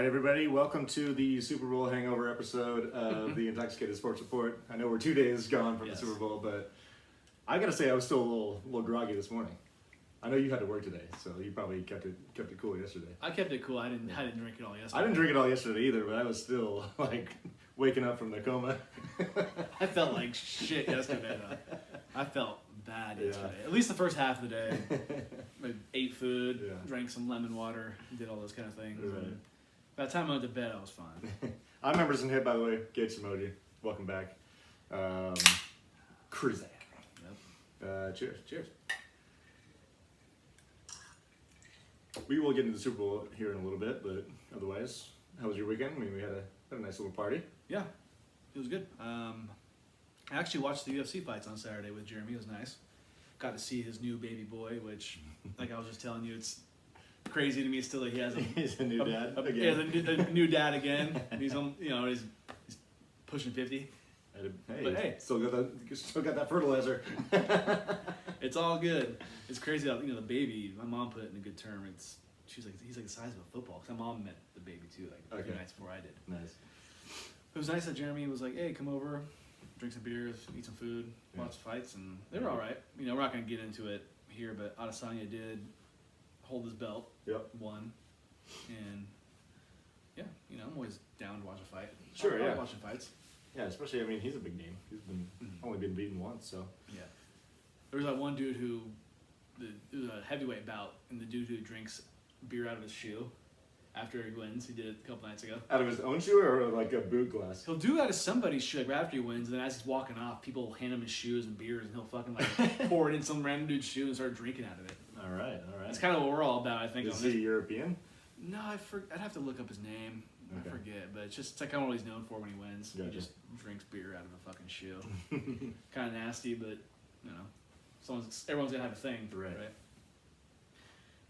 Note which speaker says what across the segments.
Speaker 1: everybody. Welcome to the Super Bowl hangover episode of the Intoxicated Sports Report. I know we're 2 days gone from the Super Bowl, but I gotta say I was still a little groggy this morning. I know you had to work today, so you probably kept it cool yesterday.
Speaker 2: I kept it cool. I didn't drink it all yesterday.
Speaker 1: I didn't drink it all yesterday either, but I was still like waking up from the coma.
Speaker 2: I felt like shit yesterday though. I felt bad yesterday. At least the first half of the day. I ate food, drank some lemon water, did all those kind of things.
Speaker 1: Right.
Speaker 2: And by the time I went to bed, I was fine.
Speaker 1: I'm members in hit, by the way. Gates emoji. Welcome back. Cruzak.
Speaker 2: Yep.
Speaker 1: Cheers. We will get into the Super Bowl here in a little bit, but otherwise, how was your weekend? I mean, we had a nice little party.
Speaker 2: Yeah, it was good. I actually watched the UFC fights on Saturday with Jeremy. It was nice. Got to see his new baby boy, which, like I was just telling you, it's crazy to me still that he has
Speaker 1: He's a new dad again.
Speaker 2: He has a new dad again. He's he's pushing 50.
Speaker 1: Hey, still got that fertilizer.
Speaker 2: It's all good. It's crazy that the baby. My mom put it in a good term. He's like the size of a football. Cause my mom met the baby too, like a few nights before I did.
Speaker 1: Nice.
Speaker 2: It was nice that Jeremy was like, "Hey, come over, drink some beers, eat some food, watch fights," and they were all right. We're not gonna get into it here, but Adesanya did hold his belt.
Speaker 1: Yep.
Speaker 2: Won, and I'm always down to watch a fight.
Speaker 1: Sure,
Speaker 2: I like watching fights.
Speaker 1: Yeah, especially, I mean, he's a big name. He's only been beaten once, so.
Speaker 2: Yeah. There was that one dude it was a heavyweight bout, and the dude who drinks beer out of his shoe after he wins, he did it a couple nights ago.
Speaker 1: Out of his own shoe or like a boot glass?
Speaker 2: He'll do it out of somebody's shoe like, right after he wins, and then as he's walking off, people hand him his shoes and beers, and he'll fucking like pour it in some random dude's shoe and start drinking out of it.
Speaker 1: All right.
Speaker 2: It's kind of what we're all about, I think.
Speaker 1: Is he European?
Speaker 2: No, I'd have to look up his name.
Speaker 1: Okay.
Speaker 2: I forget, but it's like kind of what he's known for when he wins.
Speaker 1: Gotcha.
Speaker 2: He just drinks beer out of a fucking shoe. Kind of nasty, but everyone's gonna have a thing, right?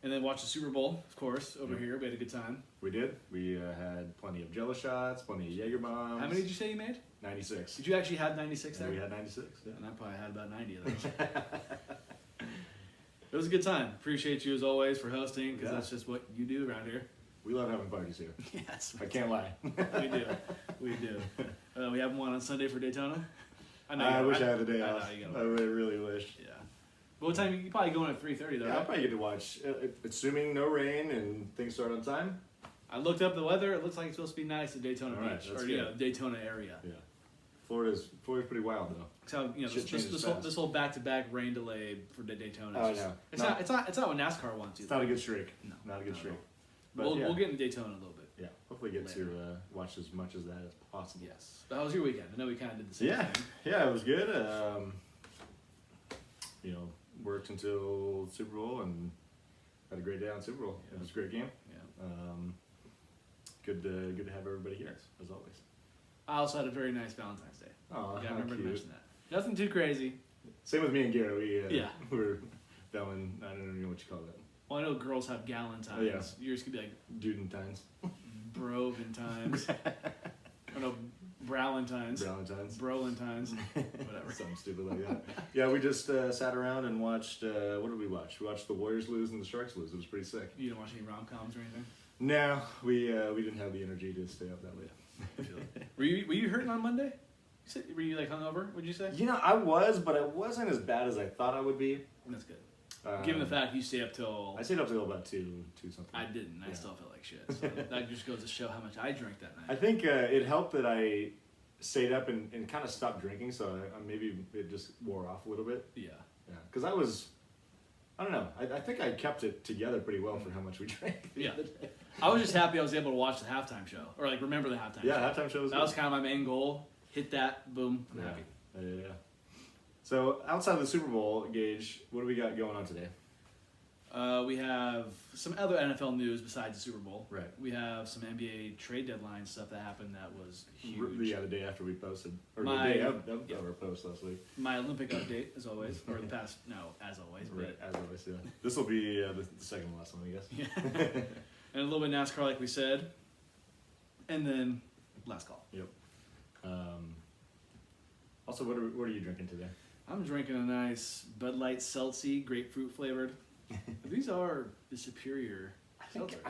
Speaker 2: And then watch the Super Bowl, of course, over here. We had a good time.
Speaker 1: We did. We had plenty of Jello shots, plenty of Jaeger bombs.
Speaker 2: How many did you say you made?
Speaker 1: 96.
Speaker 2: Did you actually have 96 there?
Speaker 1: We had 96. Yeah.
Speaker 2: And I probably had about 90 of those. It was a good time. Appreciate you as always for hosting, because that's just what you do around here.
Speaker 1: We love having parties here.
Speaker 2: Yes.
Speaker 1: I can't lie.
Speaker 2: We do. We have one on Sunday for Daytona.
Speaker 1: I wish I had the day off. I really wish.
Speaker 2: Yeah. But what time? You probably going at 3:30 though,
Speaker 1: Yeah,
Speaker 2: right?
Speaker 1: I'll probably get to watch. Assuming no rain and things start on time.
Speaker 2: I looked up the weather. It looks like it's supposed to be nice at Daytona Beach, or Daytona area.
Speaker 1: Yeah. Florida's pretty wild though.
Speaker 2: So this whole back-to-back rain delay for Daytona.
Speaker 1: Oh yeah.
Speaker 2: It's not what NASCAR wants.
Speaker 1: It's not a good streak.
Speaker 2: No,
Speaker 1: not a good streak.
Speaker 2: But we'll get into Daytona a little bit.
Speaker 1: Yeah, hopefully get to watch as much of that as possible.
Speaker 2: Yes. But how was your weekend? I know we kind of did the same thing.
Speaker 1: Yeah, it was good. Worked until Super Bowl and had a great day on Super Bowl. Yeah. It was a great game.
Speaker 2: Yeah.
Speaker 1: Good to have everybody here as always.
Speaker 2: I also had a very nice Valentine's Day.
Speaker 1: Oh,
Speaker 2: I remember to mention that. Nothing too crazy.
Speaker 1: Same with me and Garrett. We were Valen. I don't know what you call that.
Speaker 2: Well, I know girls have Galentine's.
Speaker 1: Oh, yeah.
Speaker 2: Yours could be like
Speaker 1: Dudentines.
Speaker 2: Broventines. I know Bralentines. Brolentines. Whatever.
Speaker 1: Something stupid like that. Yeah, we just sat around and watched. What did we watch? We watched the Warriors lose and the Sharks lose. It was pretty sick.
Speaker 2: You didn't watch any rom-coms or anything?
Speaker 1: No, we didn't have the energy to stay up that late.
Speaker 2: Were you hurting on Monday? Were you like hungover? Would you say?
Speaker 1: I was, but I wasn't as bad as I thought I would be.
Speaker 2: That's good. Given the fact you stayed up till...
Speaker 1: I stayed up till about 2 something.
Speaker 2: I didn't. I still felt like shit. So that just goes to show how much I drank that night.
Speaker 1: I think it helped that I stayed up and kind of stopped drinking, so maybe it just wore off a little bit.
Speaker 2: Yeah.
Speaker 1: Yeah. Because I don't know. I think I kept it together pretty well for how much we drank.
Speaker 2: Yeah. I was just happy I was able to watch the halftime show. Or like remember the halftime show.
Speaker 1: Yeah, halftime show was
Speaker 2: That was kind of my main goal. Hit that, boom, I'm happy.
Speaker 1: Yeah. So outside of the Super Bowl, Gage, what do we got going on today?
Speaker 2: We have some other NFL news besides the Super Bowl.
Speaker 1: Right.
Speaker 2: We have some NBA trade deadline stuff that happened that was huge.
Speaker 1: Yeah, the day after we posted. Or the day of our post last week.
Speaker 2: My Olympic update, as always. Or the past, as always.
Speaker 1: Right, as always, yeah. This will be the second to last one, I guess.
Speaker 2: Yeah. And a little bit of NASCAR, like we said. And then last call.
Speaker 1: Yep. Also, what are you drinking today?
Speaker 2: I'm drinking a nice Bud Light Seltzy, grapefruit flavored. These are the superior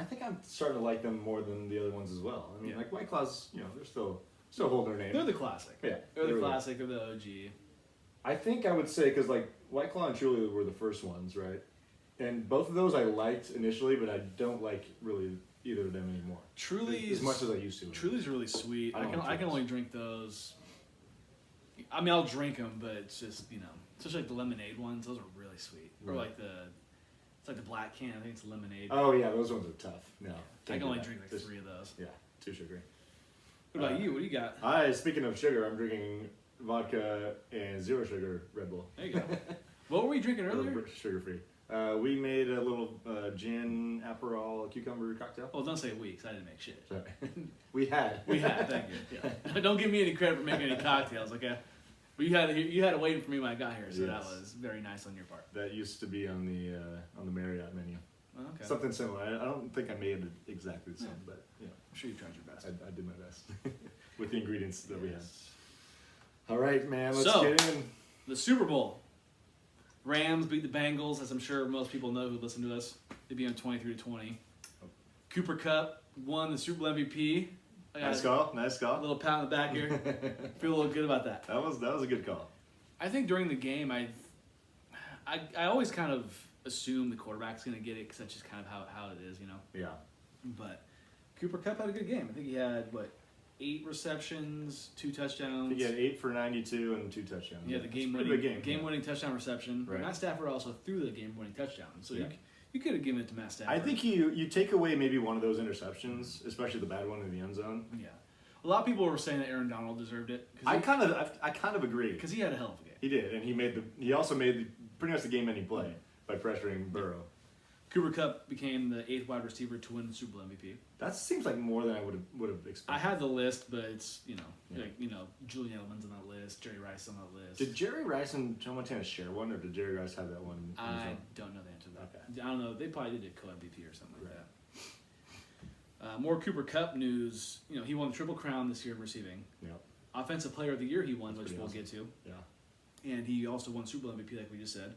Speaker 1: think I'm starting to like them more than the other ones as well. I mean,
Speaker 2: Yeah.
Speaker 1: like White Claws, they're still holding their name.
Speaker 2: They're the classic.
Speaker 1: Yeah,
Speaker 2: They're the
Speaker 1: really.
Speaker 2: classic. They're the OG.
Speaker 1: I think I would say because like White Claw and Truly were the first ones, right? And both of those I liked initially, but I don't like really either of them anymore.
Speaker 2: Truly's
Speaker 1: as much as I used to.
Speaker 2: Truly's really sweet.
Speaker 1: I don't like
Speaker 2: I can
Speaker 1: Truly's.
Speaker 2: only drink those. I mean, I'll drink them, but it's just especially like the lemonade ones. Those are really sweet. Or
Speaker 1: Right.
Speaker 2: like it's like the black can. I think it's lemonade.
Speaker 1: Oh yeah, those ones are tough. No,
Speaker 2: I
Speaker 1: can't
Speaker 2: can
Speaker 1: do
Speaker 2: only
Speaker 1: that.
Speaker 2: drink like
Speaker 1: Just-
Speaker 2: 3 of those.
Speaker 1: Yeah, too sugary.
Speaker 2: What about you? What do you got?
Speaker 1: Speaking of sugar, I'm drinking vodka and zero sugar Red Bull.
Speaker 2: There you go. What were we drinking earlier?
Speaker 1: Sugar free. We made a little gin Aperol cucumber cocktail.
Speaker 2: Well, don't say we, 'cause I didn't make shit.
Speaker 1: Sorry. We had.
Speaker 2: We had, thank you. Yeah. Don't give me any credit for making any cocktails, okay? But you had it waiting for me when I got here, so that
Speaker 1: Yes.
Speaker 2: was very nice on your part.
Speaker 1: That used to be on the Marriott menu.
Speaker 2: Oh, okay.
Speaker 1: Something similar. I don't think I made it exactly the same, but
Speaker 2: I'm sure you tried your best.
Speaker 1: I did my best with the ingredients that we had.
Speaker 2: Yes.
Speaker 1: All right, man. Let's
Speaker 2: So-
Speaker 1: get in.
Speaker 2: The Super Bowl. Rams beat the Bengals, as I'm sure most people know who listen to us. They beat them 23-20. Cooper Kupp won the Super Bowl MVP. I got
Speaker 1: Nice call. Nice
Speaker 2: a
Speaker 1: call.
Speaker 2: little pat on the back here. Feel a little good about that.
Speaker 1: That was a good call.
Speaker 2: I think during the game, I always kind of assume the quarterback's going to get it because that's just kind of how it is,
Speaker 1: Yeah.
Speaker 2: But Cooper Kupp had a good game. I think he had, 8 receptions, 2 touchdowns.
Speaker 1: He had 8 for 92 and 2 touchdowns.
Speaker 2: Yeah, the
Speaker 1: It's a pretty big
Speaker 2: game-winning touchdown reception.
Speaker 1: Right.
Speaker 2: Matt Stafford also threw the game-winning touchdown, so
Speaker 1: Yeah.
Speaker 2: you could have given it to Matt Stafford.
Speaker 1: I think you take away maybe one of those interceptions, especially the bad one in the end zone.
Speaker 2: Yeah, a lot of people were saying that Aaron Donald deserved it
Speaker 1: I kind of agree.
Speaker 2: because he had a hell of a game.
Speaker 1: He did, and he also made pretty much the game-ending play by pressuring Burrow.
Speaker 2: Cooper Kupp became the 8th wide receiver to win the Super Bowl MVP.
Speaker 1: That seems like more than I would have expected.
Speaker 2: I had the list, but it's
Speaker 1: Yeah.
Speaker 2: Julian Edelman's on that list, Jerry Rice on that list.
Speaker 1: Did Jerry Rice and Joe Montana share one, or did Jerry Rice have that one? in his
Speaker 2: I
Speaker 1: own?
Speaker 2: don't know the answer to that.
Speaker 1: Okay.
Speaker 2: I don't know. They probably did a co-MVP or something like
Speaker 1: Right.
Speaker 2: that. More Cooper Kupp news. He won the Triple Crown this year in receiving.
Speaker 1: Yep.
Speaker 2: Offensive Player of the Year he won,
Speaker 1: That's
Speaker 2: which
Speaker 1: pretty
Speaker 2: we'll
Speaker 1: awesome.
Speaker 2: get to.
Speaker 1: Yeah.
Speaker 2: And he also won Super Bowl MVP, like we just said.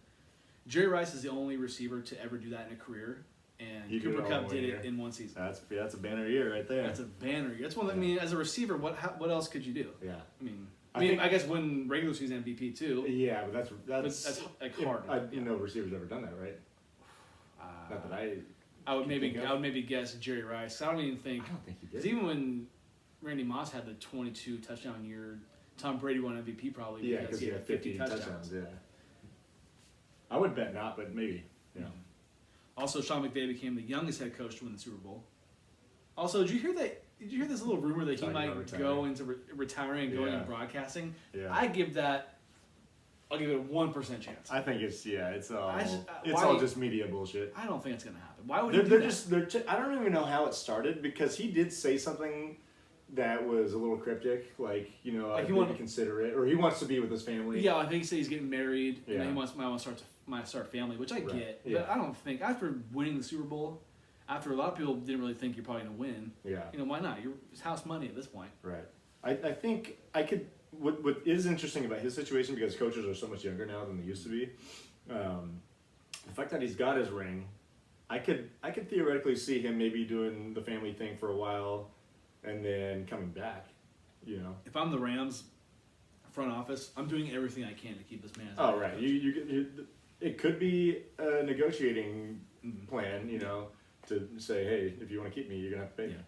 Speaker 2: Jerry Rice is the only receiver to ever do that in a career, and
Speaker 1: He did
Speaker 2: Cooper
Speaker 1: it all
Speaker 2: Kupp
Speaker 1: in one
Speaker 2: did
Speaker 1: year.
Speaker 2: it in one season.
Speaker 1: That's a banner year right there.
Speaker 2: That's a banner. That's one. I mean, as a receiver, what else could you do?
Speaker 1: Yeah.
Speaker 2: I mean, I guess win regular season MVP too.
Speaker 1: Yeah, but that's
Speaker 2: That's like hard.
Speaker 1: Receivers ever done that, right? Not that
Speaker 2: I would
Speaker 1: can think of.
Speaker 2: maybe guess Jerry Rice. I don't even think.
Speaker 1: I don't think he did.
Speaker 2: Because even when Randy Moss had the 22 touchdown year, Tom Brady won MVP probably
Speaker 1: Yeah,
Speaker 2: because
Speaker 1: because
Speaker 2: he had 50 touchdowns.
Speaker 1: Yeah. I would bet not, but maybe. Yeah.
Speaker 2: Also, Sean McVay became the youngest head coach to win the Super Bowl. Also, did you hear that? Did you hear this little rumor that he
Speaker 1: Talking
Speaker 2: might
Speaker 1: about
Speaker 2: go into retiring and going
Speaker 1: Yeah.
Speaker 2: into broadcasting?
Speaker 1: Yeah.
Speaker 2: I'll give it a 1% chance.
Speaker 1: I think it's all
Speaker 2: I just-
Speaker 1: it's
Speaker 2: why-
Speaker 1: all just media bullshit.
Speaker 2: I don't think it's gonna happen. Why would
Speaker 1: They're,
Speaker 2: he do
Speaker 1: they're
Speaker 2: that?
Speaker 1: just I don't even know how it started because he did say something that was a little cryptic, like
Speaker 2: Like
Speaker 1: I
Speaker 2: he
Speaker 1: didn't
Speaker 2: wanted-
Speaker 1: consider it, or he wants to be with his family.
Speaker 2: Yeah, I think he said he's getting married.
Speaker 1: Yeah.
Speaker 2: And he might want to start a family, which I
Speaker 1: Right.
Speaker 2: get.
Speaker 1: Yeah.
Speaker 2: But I don't think after winning the Super Bowl, after a lot of people didn't really think you're probably gonna win.
Speaker 1: Yeah.
Speaker 2: Why not? It's house money at this point.
Speaker 1: Right. I think I could. What is interesting about his situation, because coaches are so much younger now than they used to be, the fact that he's got his ring, I could theoretically see him maybe doing the family thing for a while, and then coming back.
Speaker 2: If I'm the Rams front office, I'm doing everything I can to keep this man. as
Speaker 1: Oh
Speaker 2: head
Speaker 1: right.
Speaker 2: coach.
Speaker 1: It could be a negotiating
Speaker 2: Mhm.
Speaker 1: plan. To say, hey, if you want to keep me, you're gonna have to pay me.
Speaker 2: Yeah.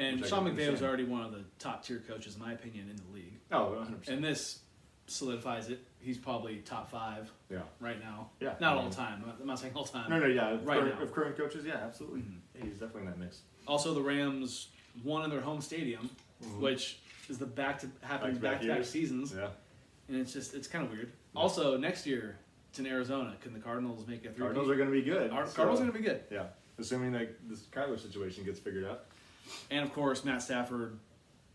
Speaker 2: And
Speaker 1: Which I
Speaker 2: Sean
Speaker 1: can
Speaker 2: McVay was
Speaker 1: understand.
Speaker 2: already one of the top tier coaches, in my opinion, in the league.
Speaker 1: Oh, 100%.
Speaker 2: And this solidifies it. He's probably top 5
Speaker 1: Yeah.
Speaker 2: right now.
Speaker 1: Yeah.
Speaker 2: Not all time. I'm not saying all time.
Speaker 1: No, yeah.
Speaker 2: Right
Speaker 1: current,
Speaker 2: now.
Speaker 1: of current coaches, yeah, absolutely.
Speaker 2: Mhm.
Speaker 1: Yeah, he's definitely in that mix.
Speaker 2: Also, the Rams won in their home stadium,
Speaker 1: Mhm.
Speaker 2: which is back-to-back
Speaker 1: Back-to-back
Speaker 2: back-to-back
Speaker 1: years.
Speaker 2: seasons.
Speaker 1: Yeah.
Speaker 2: And it's kind of weird. Also, next year, it's in Arizona. Can the Cardinals make it through?
Speaker 1: Cardinals are going to be good.
Speaker 2: Cardinals are going to be good.
Speaker 1: Yeah, assuming that this Kyler situation gets figured out.
Speaker 2: And, of course, Matt Stafford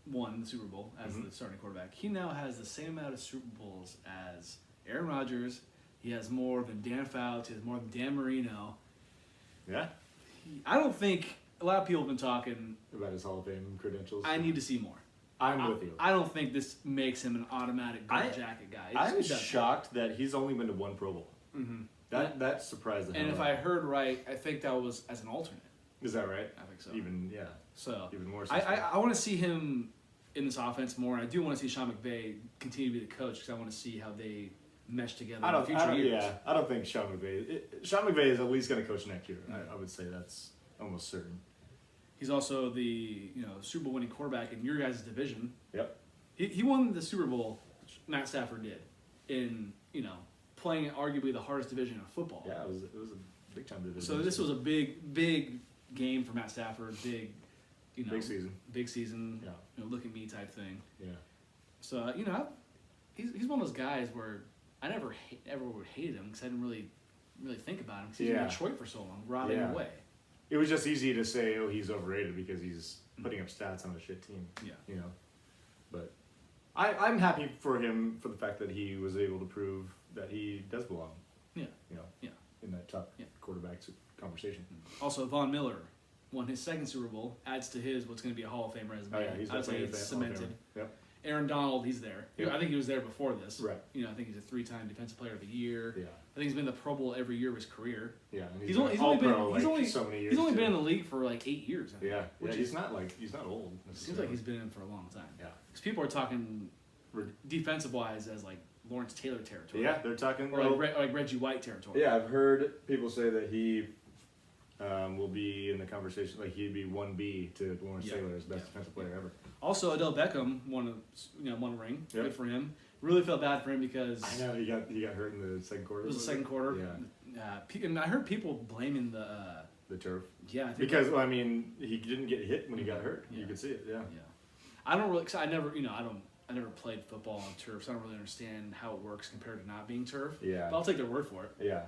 Speaker 2: won the Super Bowl as
Speaker 1: Mhm.
Speaker 2: the starting quarterback. He now has the same amount of Super Bowls as Aaron Rodgers. He has more than Dan Fouts. He has more than Dan Marino.
Speaker 1: Yeah,
Speaker 2: I don't think a lot of people have been talking.
Speaker 1: about his Hall of Fame credentials.
Speaker 2: I need to see more.
Speaker 1: I'm with you.
Speaker 2: I don't think this makes him an automatic gold
Speaker 1: I-
Speaker 2: jacket guy.
Speaker 1: I'm shocked that he's only been to one Pro Bowl.
Speaker 2: Mm-hmm.
Speaker 1: That surprised the hell
Speaker 2: And if
Speaker 1: out
Speaker 2: I
Speaker 1: of me.
Speaker 2: heard right, I think that was as an alternate.
Speaker 1: Is that right?
Speaker 2: I think so.
Speaker 1: Even
Speaker 2: So
Speaker 1: even more.
Speaker 2: I want to see him in this offense more. And I do want to see Sean McVay continue to be the coach because I want to see how they mesh together in future years.
Speaker 1: Yeah, I don't think Sean McVay is at least going to coach next year. I would say that's almost certain.
Speaker 2: He's also the Super Bowl winning quarterback in your guys' division.
Speaker 1: Yep.
Speaker 2: He won the Super Bowl. Matt Stafford did in playing arguably the hardest division of football.
Speaker 1: Yeah, it was a big time division.
Speaker 2: So this was a big game for Matt Stafford. Big
Speaker 1: season.
Speaker 2: Big season.
Speaker 1: Yeah.
Speaker 2: Look at me type thing.
Speaker 1: Yeah.
Speaker 2: So he's one of those guys where I never would hate him because I didn't really think about him because he's in Detroit for so long, rotting away.
Speaker 1: It was just easy to say, oh, he's overrated because he's putting up stats on a shit team.
Speaker 2: Yeah.
Speaker 1: But I'm happy for him for the fact that he was able to prove that he does belong.
Speaker 2: Yeah.
Speaker 1: In that top quarterback conversation.
Speaker 2: Also, Von Miller won his second Super Bowl, adds to his what's going to be a Hall of Fame resume.
Speaker 1: Oh yeah, he's definitely
Speaker 2: cemented.
Speaker 1: Yep.
Speaker 2: Aaron Donald, he's there.
Speaker 1: Yep.
Speaker 2: I think he was there before this.
Speaker 1: Right.
Speaker 2: I think he's a 3-time Defensive Player of the Year.
Speaker 1: Yeah.
Speaker 2: I think he's been in the Pro Bowl every year of his career.
Speaker 1: Yeah. And
Speaker 2: He's only been
Speaker 1: so many years.
Speaker 2: He's only been in the league for like 8 years. I think,
Speaker 1: Yeah. He's not old.
Speaker 2: Seems like he's been in for a long time.
Speaker 1: Yeah.
Speaker 2: Because people are talking defensive wise as like Lawrence Taylor territory.
Speaker 1: Yeah, they're talking.
Speaker 2: Or like Reggie White territory.
Speaker 1: Yeah, I've heard people say that he will be in the conversation. Like he'd be 1B to Lawrence Taylor as best defensive player ever.
Speaker 2: Also, Odell Beckham won a ring.
Speaker 1: Yep.
Speaker 2: Good for him. Really felt bad for him because
Speaker 1: I know he got hurt in the second quarter.
Speaker 2: It was the second quarter.
Speaker 1: Yeah.
Speaker 2: And I heard people blaming the
Speaker 1: turf.
Speaker 2: Yeah. I think
Speaker 1: because he didn't get hit when he got hurt.
Speaker 2: Yeah.
Speaker 1: You could see it. Yeah.
Speaker 2: Yeah. I don't really. Cause I never. I never played football on turf, so I don't really understand how it works compared to not being turf.
Speaker 1: Yeah.
Speaker 2: But I'll take their word for it.
Speaker 1: Yeah.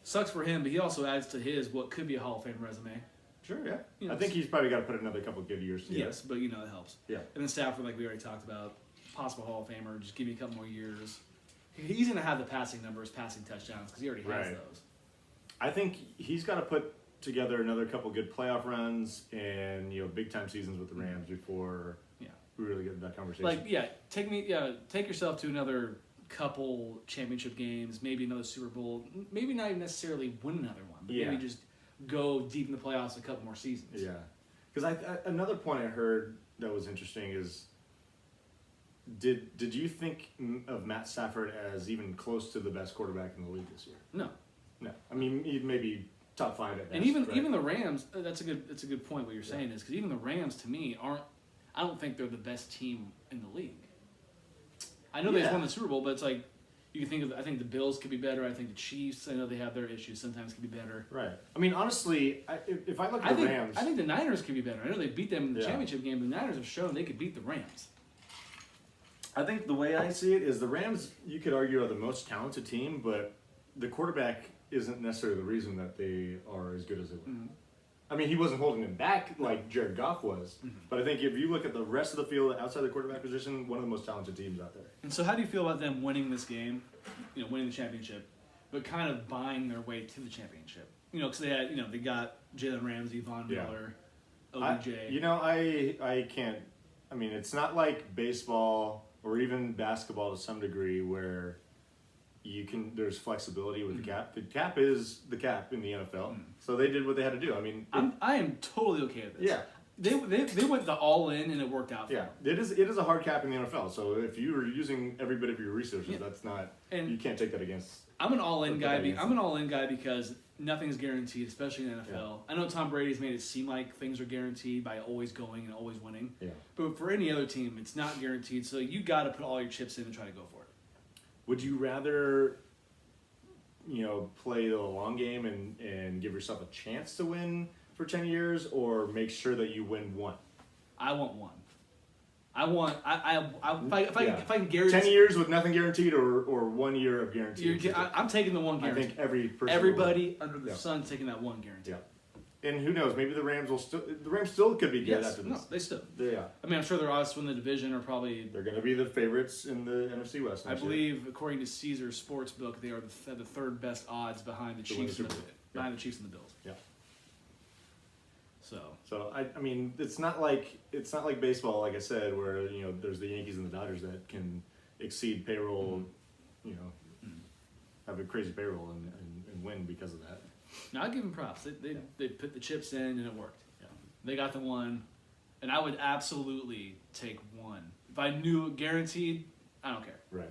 Speaker 2: Sucks for him, but he also adds to his what could be a Hall of Fame resume.
Speaker 1: Sure, yeah. I think he's probably got to put another couple good years together.
Speaker 2: Yes, but it helps.
Speaker 1: Yeah.
Speaker 2: And then Stafford, like we already talked about, possible Hall of Famer, just give me a couple more years. He's going to have the passing numbers, passing touchdowns, because he already has those.
Speaker 1: I think he's got to put together another couple good playoff runs and, big time seasons with the Rams before we really get into that conversation.
Speaker 2: Take yourself to another couple championship games, maybe another Super Bowl, maybe not even necessarily win another one, but maybe just go deep in the playoffs a couple more seasons.
Speaker 1: Yeah. Because another point I heard that was interesting is, did you think of Matt Stafford as even close to the best quarterback in the league this year?
Speaker 2: No.
Speaker 1: I mean, maybe top 5 at best.
Speaker 2: And even the Rams, that's a good point. What you're saying is because even the Rams to me aren't. I don't think they're the best team in the league. I know they just won the Super Bowl, but it's like you can think of. I think the Bills could be better. I think the Chiefs. I know they have their issues. Sometimes could be better.
Speaker 1: Right. I mean, honestly, if I look at the Rams,
Speaker 2: I think the Niners could be better. I know they beat them in the championship game. The Niners have shown they could beat the Rams.
Speaker 1: I think the way I see it is the Rams, you could argue, are the most talented team, but the quarterback isn't necessarily the reason that they are as good as they were. Mm-hmm. I mean, he wasn't holding them back like Jared Goff was, but I think if you look at the rest of the field outside the quarterback position, one of the most talented teams out there.
Speaker 2: And so how do you feel about them winning this game, winning the championship, but kind of buying their way to the championship? Because they had, they got Jalen Ramsey, Von Miller, OBJ.
Speaker 1: I can't. I mean, it's not like baseball or even basketball to some degree where there's flexibility with the cap. The cap is the cap in the NFL, so they did what they had to do. I mean,
Speaker 2: I am totally okay with this.
Speaker 1: Yeah,
Speaker 2: they went the all in and it worked out.
Speaker 1: Yeah, it is a hard cap in the NFL. So if you were using every bit of your resources, that's not. And you can't take that against.
Speaker 2: I'm an all in guy. I'm an all in guy because nothing's guaranteed, especially in the NFL. Yeah. I know Tom Brady's made it seem like things are guaranteed by always going and always winning. Yeah. But for any other team, it's not guaranteed. So you got to put all your chips in and try to go for it.
Speaker 1: Would you rather, play the long game and give yourself a chance to win for 10 years, or make sure that you win one?
Speaker 2: I want one. If I can guarantee
Speaker 1: 10 years with nothing guaranteed, or 1 year of guarantee.
Speaker 2: I'm taking the one guarantee.
Speaker 1: I think
Speaker 2: everybody under the sun's taking that one guarantee.
Speaker 1: Yeah. And who knows? Maybe the Rams still could be good after this.
Speaker 2: No, they still.
Speaker 1: Yeah.
Speaker 2: I mean, I'm sure their odds to win the division are probably.
Speaker 1: They're going to be the favorites in the NFC West.
Speaker 2: I believe, according to Caesar's Sportsbook, they are the third best odds behind the Chiefs and the Chiefs and the Bills.
Speaker 1: Yeah.
Speaker 2: So
Speaker 1: I mean, it's not like baseball, like I said, where there's the Yankees and the Dodgers that can exceed payroll, have a crazy payroll and win because of that.
Speaker 2: Now I give them props. They put the chips in and it worked.
Speaker 1: Yeah.
Speaker 2: They got the one, and I would absolutely take one if I knew guaranteed. I don't care.
Speaker 1: Right.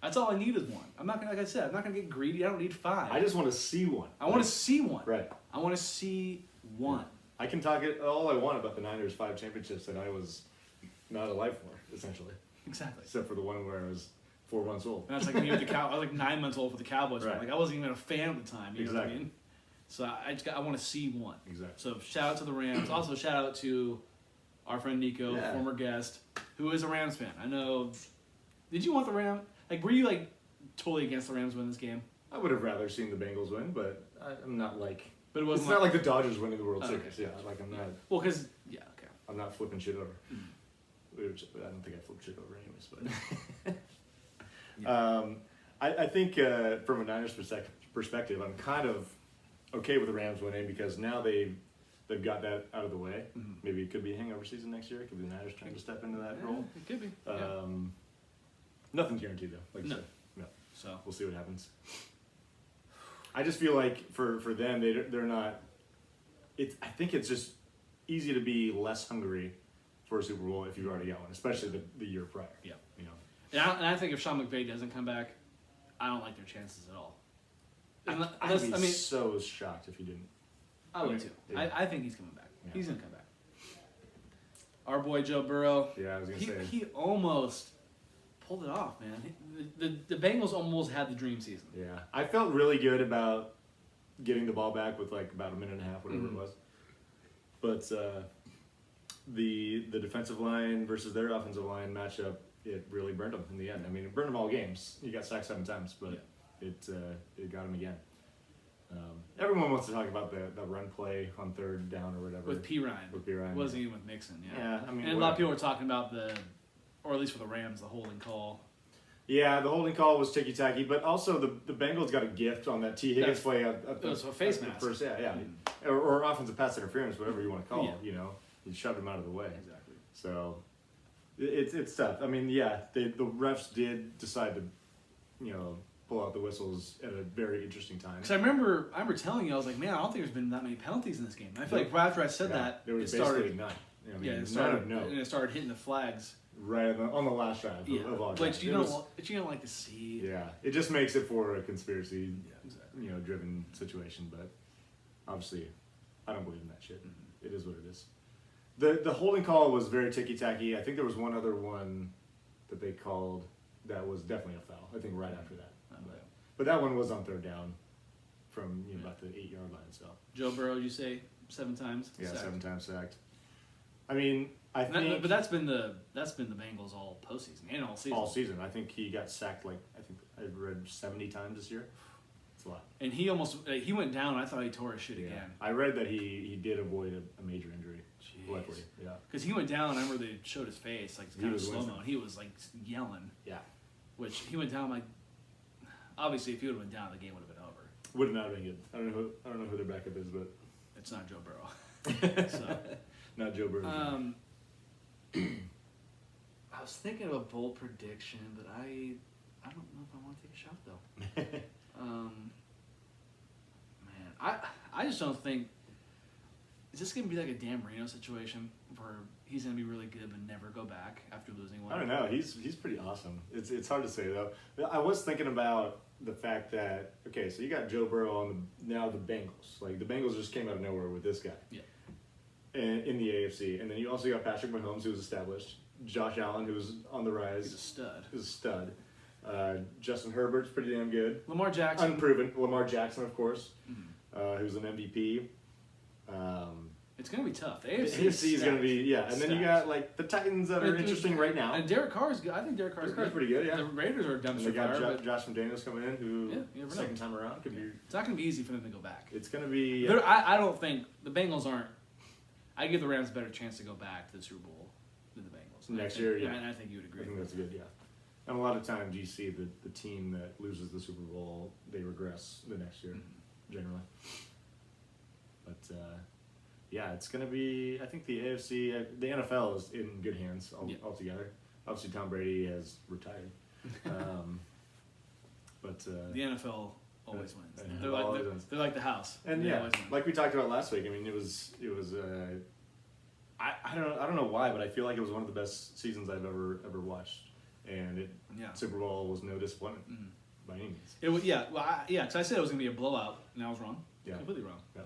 Speaker 2: That's all I need is one. I'm not gonna, like I said, I'm not gonna get greedy. I don't need 5.
Speaker 1: I just want to see one.
Speaker 2: I want to see one.
Speaker 1: Right.
Speaker 2: I want to see one.
Speaker 1: I can talk it all I want about the Niners 5 championships that I was not alive for, essentially.
Speaker 2: Exactly.
Speaker 1: Except for the one where I was 4 months old.
Speaker 2: And that's like me with the Cow. I was like 9 months old for the Cowboys.
Speaker 1: Right.
Speaker 2: Like I wasn't even a fan at the time. You know what I
Speaker 1: Exactly.
Speaker 2: mean? So I want to see one.
Speaker 1: Exactly.
Speaker 2: So shout out to the Rams. Also shout out to our friend Nico,
Speaker 1: Yeah.
Speaker 2: former guest, who is a Rams fan. I know. Did you want the Rams? Like, were you like totally against the Rams win this game?
Speaker 1: I would have rather seen the Bengals win, but I'm not like.
Speaker 2: But it
Speaker 1: It's
Speaker 2: wasn't
Speaker 1: not like the Dodgers winning the World
Speaker 2: Oh,
Speaker 1: Series.
Speaker 2: okay.
Speaker 1: Yeah, like I'm not.
Speaker 2: Well, because yeah, okay.
Speaker 1: I'm not flipping shit over. Which, I don't think I flipped shit over anyways, but. I think from a Niners perspective, I'm kind of okay with the Rams winning because now they've got that out of the way.
Speaker 2: Mhm.
Speaker 1: Maybe it could be hangover season next year. It could be the Niners trying to step into that
Speaker 2: Yeah,
Speaker 1: role.
Speaker 2: it could be. Yeah.
Speaker 1: Nothing's guaranteed though. Like I
Speaker 2: No.
Speaker 1: said, no.
Speaker 2: So
Speaker 1: We'll see what happens. I just feel like for them, they're not. I think it's just easy to be less hungry for a Super Bowl if you've already got one, especially the year prior.
Speaker 2: yeah.
Speaker 1: You know.
Speaker 2: And I think if Sean McVay doesn't come back, I don't like their chances at all.
Speaker 1: I'd
Speaker 2: Unless,
Speaker 1: be
Speaker 2: I mean,
Speaker 1: so shocked if he didn't.
Speaker 2: I would too.
Speaker 1: Yeah.
Speaker 2: I think he's coming back.
Speaker 1: Yeah.
Speaker 2: He's gonna come back. Our boy Joe Burrow.
Speaker 1: Yeah, I was gonna say.
Speaker 2: He almost pulled it off, man. The Bengals almost had the dream season.
Speaker 1: Yeah, I felt really good about getting the ball back with like about a minute and a half, whatever
Speaker 2: Mhm.
Speaker 1: it was. But the defensive line versus their offensive line matchup, it really burned them in the end. I mean, it burned them all games. You got sacked 7 times, but it got them again. Everyone wants to talk about the run play on 3rd down or whatever.
Speaker 2: With P. Ryan.
Speaker 1: With P. Ryan.
Speaker 2: Wasn't even with Mixon, yeah.
Speaker 1: Yeah, I mean,
Speaker 2: and a lot of people were talking about or at least for the Rams, the holding call.
Speaker 1: Yeah, the holding call was ticky-tacky, but also the Bengals got a gift on that T. Higgins play.
Speaker 2: It was a face
Speaker 1: at the
Speaker 2: mask.
Speaker 1: First, yeah.
Speaker 2: Mhm.
Speaker 1: Or offensive pass interference, whatever you want to call
Speaker 2: Yeah.
Speaker 1: it, you know. He shoved him out of the way.
Speaker 2: Exactly.
Speaker 1: So it's tough. I mean, yeah, the refs did decide to, you know, pull out the whistles at a very interesting time.
Speaker 2: Because I remember telling you, I was like, man, I don't think there's been that many penalties in this game. And I feel like right after I said that,
Speaker 1: there was
Speaker 2: it
Speaker 1: basically
Speaker 2: started.
Speaker 1: none. I mean,
Speaker 2: Yeah, it
Speaker 1: none
Speaker 2: started,
Speaker 1: of no.
Speaker 2: and it started hitting the flags.
Speaker 1: Right on the last drive
Speaker 2: Yeah,
Speaker 1: of all
Speaker 2: which
Speaker 1: drives.
Speaker 2: you
Speaker 1: It
Speaker 2: don't,
Speaker 1: was-
Speaker 2: which you don't like to see.
Speaker 1: Yeah, it just makes it for a conspiracy,
Speaker 2: Yeah, exactly.
Speaker 1: you know, driven situation. But obviously, I don't believe in that shit.
Speaker 2: Mhm.
Speaker 1: It is what it is. The holding call was very ticky tacky. I think there was one other one that they called that was definitely a foul. I think right after that. But that one was on 3rd down from about the 8-yard line. So
Speaker 2: Joe Burrow, did you say 7 times?
Speaker 1: yeah,
Speaker 2: Sacked.
Speaker 1: 7 times sacked. I mean, I
Speaker 2: And that-
Speaker 1: think
Speaker 2: but that's been the Bengals all postseason and all season.
Speaker 1: all season. I think he got sacked like I read 70 times this year. It's a lot.
Speaker 2: And he almost he went down. And I thought he tore his shit again.
Speaker 1: I read that he did avoid a major injury. Luckily, yeah.
Speaker 2: Because he went down. I remember they showed his face like
Speaker 1: He
Speaker 2: kind of
Speaker 1: was
Speaker 2: slow mo.
Speaker 1: wincing.
Speaker 2: He was like yelling.
Speaker 1: Yeah.
Speaker 2: Which he went down like. Obviously, if he would have went down, the game would have been over.
Speaker 1: Would not have been good. I don't know who their backup is, but
Speaker 2: It's not Joe Burrow. So.
Speaker 1: not Joe Burrow.
Speaker 2: I was thinking of a bold prediction, but I don't know if I want to take a shot though. Man, I just don't think. Is this gonna be like a Dan Marino situation where he's gonna be really good but never go back after losing one?
Speaker 1: I don't know. He's pretty awesome. It's hard to say though. I was thinking about the fact that so you got Joe Burrow on now the Bengals. Like the Bengals just came out of nowhere with this guy.
Speaker 2: Yeah.
Speaker 1: And in the AFC, and then you also got Patrick Mahomes, who's established. Josh Allen, who's on the rise,
Speaker 2: He's a stud.
Speaker 1: is a stud. Justin Herbert's pretty damn good.
Speaker 2: Lamar Jackson.
Speaker 1: Unproven. Lamar Jackson, of course,
Speaker 2: Mhm.
Speaker 1: who's an MVP.
Speaker 2: It's gonna be tough. The
Speaker 1: The
Speaker 2: AFC
Speaker 1: AFC is going to be, and then you got like the Titans that are interesting right now.
Speaker 2: And Derek Carr is good. I think Derek Carr is
Speaker 1: Derek Carr's
Speaker 2: good.
Speaker 1: pretty good, yeah.
Speaker 2: The Raiders are a
Speaker 1: And they
Speaker 2: dumpster
Speaker 1: got
Speaker 2: fire, but
Speaker 1: Josh McDaniels coming in, who
Speaker 2: Yeah, you never know.
Speaker 1: second time around could be.
Speaker 2: it's not gonna be easy for them to go back.
Speaker 1: It's going to be.
Speaker 2: I don't think the Bengals aren't. I give the Rams a better chance to go back to the Super Bowl than the Bengals. And I
Speaker 1: Next
Speaker 2: think-
Speaker 1: year, yeah.
Speaker 2: And I think you would
Speaker 1: I
Speaker 2: agree.
Speaker 1: think that's good, yeah. And a lot of times you see the team that loses the Super Bowl, they regress the next year, generally. But yeah, it's going to be. I think the AFC, the NFL is in good hands altogether. Obviously, Tom Brady has retired, but
Speaker 2: The NFL always wins.
Speaker 1: Yeah,
Speaker 2: They're like
Speaker 1: always wins.
Speaker 2: they're like the house.
Speaker 1: And
Speaker 2: They
Speaker 1: yeah,
Speaker 2: always win.
Speaker 1: like we talked about last week. I mean, it was. I don't know why, but I feel like it was one of the best seasons I've ever watched, and
Speaker 2: Yeah.
Speaker 1: Super Bowl was no disappointment
Speaker 2: Mhm.
Speaker 1: by any means.
Speaker 2: It was because I said it was gonna be a blowout, and I was wrong.
Speaker 1: Yeah.
Speaker 2: Completely wrong.
Speaker 1: Yeah.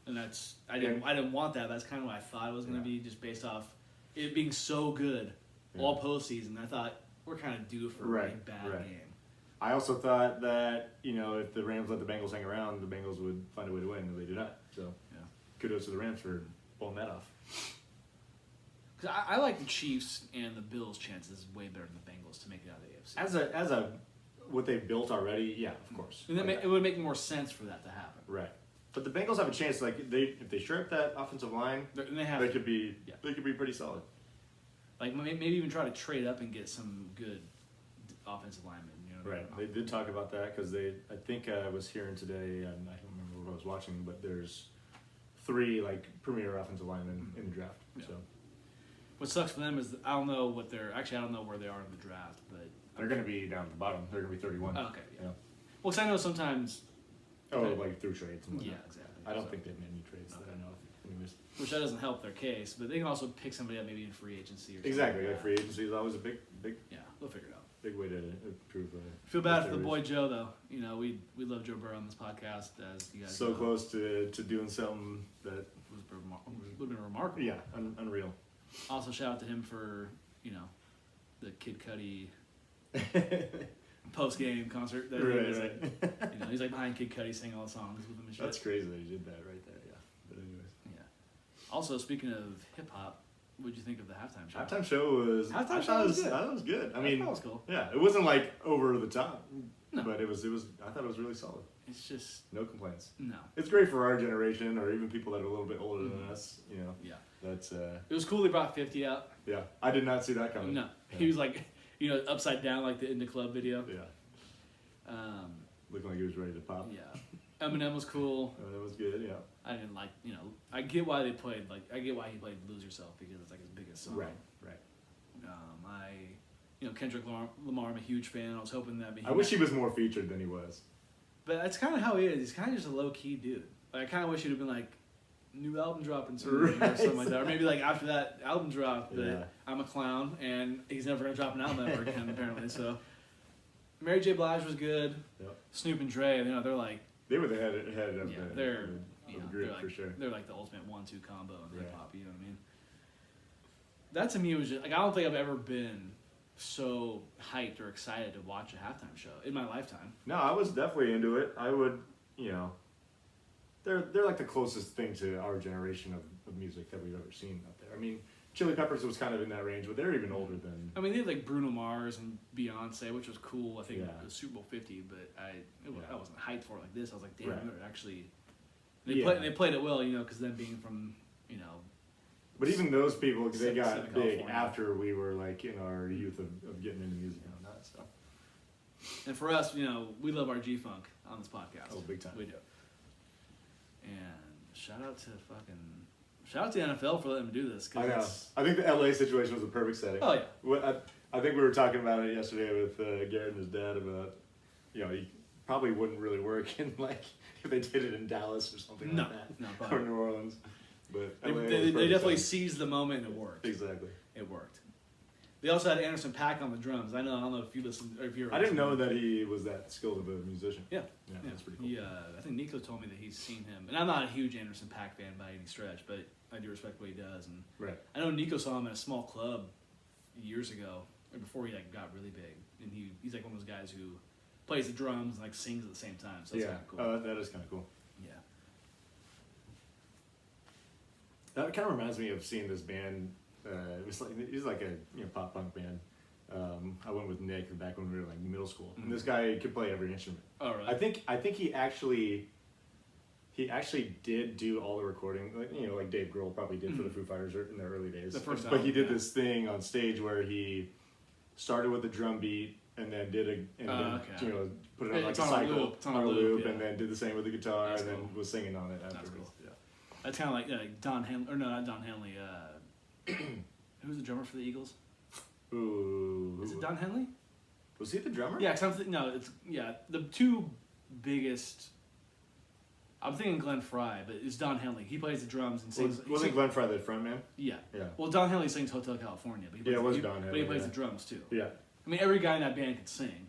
Speaker 2: And I didn't want that. That's kind of what I thought it was gonna
Speaker 1: Yeah.
Speaker 2: be, just based off it being so good all postseason. I thought we're kind of due for a really bad game.
Speaker 1: I also thought that if the Rams let the Bengals hang around, the Bengals would find a way to win, and they did not. So
Speaker 2: Yeah.
Speaker 1: kudos to the Rams for pulling that off.
Speaker 2: Because I like the Chiefs and the Bills' chances way better than the Bengals to make it out of the AFC.
Speaker 1: As a what they've built already, yeah, of course.
Speaker 2: And it would make more sense for that to happen.
Speaker 1: Right. But the Bengals have a chance. Like if they shore up that offensive line,
Speaker 2: And they have
Speaker 1: they could be
Speaker 2: Yeah.
Speaker 1: they could be pretty solid.
Speaker 2: like maybe even try to trade up and get some good offensive linemen. You know,
Speaker 1: Right. They did talk about that because I think I was hearing today, and I don't remember what I was watching, but there's 3 like premier offensive linemen in the draft.
Speaker 2: Yeah.
Speaker 1: So
Speaker 2: What sucks for them is that I don't know what they're actually. I don't know where they are in the draft, but
Speaker 1: they're going to be down at the bottom. They're going to be 31.
Speaker 2: oh, okay. Yeah.
Speaker 1: Yeah.
Speaker 2: Well, because I know sometimes.
Speaker 1: Oh,
Speaker 2: Okay.
Speaker 1: like through trades and
Speaker 2: Yeah,
Speaker 1: whatnot.
Speaker 2: exactly.
Speaker 1: I don't
Speaker 2: So-
Speaker 1: think they've made any trades that I know of. Anyways.
Speaker 2: Which that doesn't help their case, but they can also pick somebody up maybe in free agency or something.
Speaker 1: Exactly.
Speaker 2: like
Speaker 1: Like
Speaker 2: that.
Speaker 1: free agency is always a big
Speaker 2: Yeah, they'll figure it out.
Speaker 1: way to improve.
Speaker 2: Feel bad for the
Speaker 1: their
Speaker 2: boy Joe though. We love Joe Burrow on this podcast, as you guys
Speaker 1: So
Speaker 2: know.
Speaker 1: close to doing something that
Speaker 2: Would have been remarkable.
Speaker 1: yeah, unreal.
Speaker 2: Also, shout out to him for the Kid Cudi post game concert. That he was like, he's like behind Kid Cudi singing all the songs with him and shit.
Speaker 1: That's crazy that he did that right there. Yeah. But anyways,
Speaker 2: Yeah. Also, speaking of hip hop, what'd you think of the halftime show?
Speaker 1: halftime show was.
Speaker 2: Halftime
Speaker 1: I
Speaker 2: show
Speaker 1: thought
Speaker 2: was good.
Speaker 1: I thought it was good. I
Speaker 2: I
Speaker 1: mean,
Speaker 2: thought it was cool.
Speaker 1: yeah, it wasn't like over the top,
Speaker 2: No.
Speaker 1: but it was. I thought it was really solid.
Speaker 2: It's just
Speaker 1: No complaints.
Speaker 2: no.
Speaker 1: It's great for our generation, or even people that are a little bit older than
Speaker 2: Mhm.
Speaker 1: us.
Speaker 2: Yeah.
Speaker 1: That's
Speaker 2: It was cool. They brought 50 out.
Speaker 1: yeah. I did not see that coming.
Speaker 2: No,
Speaker 1: Yeah.
Speaker 2: he was like, upside down like the In the Club video.
Speaker 1: Yeah,
Speaker 2: Um,
Speaker 1: looking like he was ready to pop.
Speaker 2: yeah. Eminem was cool.
Speaker 1: That was good. Yeah.
Speaker 2: I didn't like, I get why they played, I get why he played Lose Yourself, because it's like his biggest song.
Speaker 1: Right.
Speaker 2: Kendrick Lamar, I'm a huge fan. I was hoping that.
Speaker 1: I wish he was more featured than he was.
Speaker 2: But that's kind of how he is. He's kind of just a low key dude. Like, I kind of wish he'd have been like, new album dropping soon, or
Speaker 1: Right.
Speaker 2: something like that, or maybe like after that album dropped, that
Speaker 1: Yeah.
Speaker 2: I'm a clown and he's never gonna drop an album ever again apparently. So, Mary J. Blige was good.
Speaker 1: Yep.
Speaker 2: Snoop and Dre, they're like,
Speaker 1: They were the head of
Speaker 2: yeah,
Speaker 1: the
Speaker 2: they're
Speaker 1: of
Speaker 2: you
Speaker 1: the
Speaker 2: know,
Speaker 1: group
Speaker 2: they're like,
Speaker 1: for sure.
Speaker 2: They're like the ultimate 1-2 combo in
Speaker 1: Right.
Speaker 2: hip hop. You know what I mean? That to me was just like, I don't think I've ever been so hyped or excited to watch a halftime show in my lifetime.
Speaker 1: No, I was definitely into it. I would, they're like the closest thing to our generation of music that we've ever seen out there. I mean, Chili Peppers was kind of in that range, but they're even older than.
Speaker 2: I mean, they had like Bruno Mars and Beyonce, which was cool. I think
Speaker 1: Yeah.
Speaker 2: it was Super Bowl 50, but I
Speaker 1: Yeah.
Speaker 2: wasn't hyped for it like this. I was like, damn,
Speaker 1: Right.
Speaker 2: they're actually.
Speaker 1: Yeah.
Speaker 2: They played it well, because them being from,
Speaker 1: But even those people, they got
Speaker 2: Southern
Speaker 1: big
Speaker 2: California.
Speaker 1: after we were like in our youth of getting into music and all that. So,
Speaker 2: and for us, we love our G Funk on this podcast.
Speaker 1: oh, big time.
Speaker 2: We do. And shout out to the NFL for letting them do this. 'Cause
Speaker 1: I know.
Speaker 2: it's-
Speaker 1: I think the LA situation was a perfect setting.
Speaker 2: Oh yeah.
Speaker 1: I think we were talking about it yesterday with Garrett and his dad about, he probably wouldn't really work in like if they did it in Dallas or something
Speaker 2: No,
Speaker 1: like that,
Speaker 2: no,
Speaker 1: or
Speaker 2: probably.
Speaker 1: New Orleans. But
Speaker 2: They,
Speaker 1: LA was
Speaker 2: they
Speaker 1: perfect
Speaker 2: definitely
Speaker 1: setting.
Speaker 2: seized the moment and it worked.
Speaker 1: Exactly.
Speaker 2: It worked. They also had Anderson .Paak on the drums. I don't know if you listened or if you're.
Speaker 1: I didn't know that he was that skilled of a musician.
Speaker 2: Yeah.
Speaker 1: Yeah,
Speaker 2: Yeah,
Speaker 1: that's pretty cool.
Speaker 2: He, I think Nico told me that he's seen him, and I'm not a huge Anderson .Paak fan by any stretch, but I do respect what he does. And
Speaker 1: Right.
Speaker 2: I know Nico saw him at a small club years ago, or before he got really big, and he's like one of those guys who plays the drums and like sings at the same time. So that's
Speaker 1: Yeah.
Speaker 2: kind of cool.
Speaker 1: That is kind of cool.
Speaker 2: Yeah.
Speaker 1: That kind of reminds me of seeing this band. He's like a pop punk band. I went with Nick back when we were like middle school, and this guy could play every instrument.
Speaker 2: Oh really?
Speaker 1: I think he actually did do all the recording, like Dave Grohl probably did for the Foo Fighters in their early days.
Speaker 2: The first
Speaker 1: but he
Speaker 2: album,
Speaker 1: did
Speaker 2: yeah.
Speaker 1: this thing on stage where he started with the drum beat and then
Speaker 2: okay.
Speaker 1: put it on like
Speaker 2: It's
Speaker 1: a
Speaker 2: on a
Speaker 1: cycle,
Speaker 2: loop. It's on a loop, yeah.
Speaker 1: and then did the same with the guitar,
Speaker 2: That's
Speaker 1: and then
Speaker 2: cool.
Speaker 1: was singing on it
Speaker 2: That's
Speaker 1: afterwards.
Speaker 2: cool. That's kind of like Don Henley, or no, not Don Henley. Who's the drummer for the Eagles?
Speaker 1: Ooh,
Speaker 2: Is it Don Henley?
Speaker 1: was he the drummer?
Speaker 2: Yeah, no, it's the two biggest. I'm thinking Glenn Fry, but it's Don Henley. He plays the drums and sings.
Speaker 1: Wasn't Glenn Fry the front man?
Speaker 2: Yeah.
Speaker 1: Yeah.
Speaker 2: Well, Don Henley sings Hotel California, but he plays,
Speaker 1: Yeah, it was Don
Speaker 2: but he
Speaker 1: Henley,
Speaker 2: plays
Speaker 1: yeah.
Speaker 2: the drums too.
Speaker 1: Yeah.
Speaker 2: I mean, every guy in that band could sing.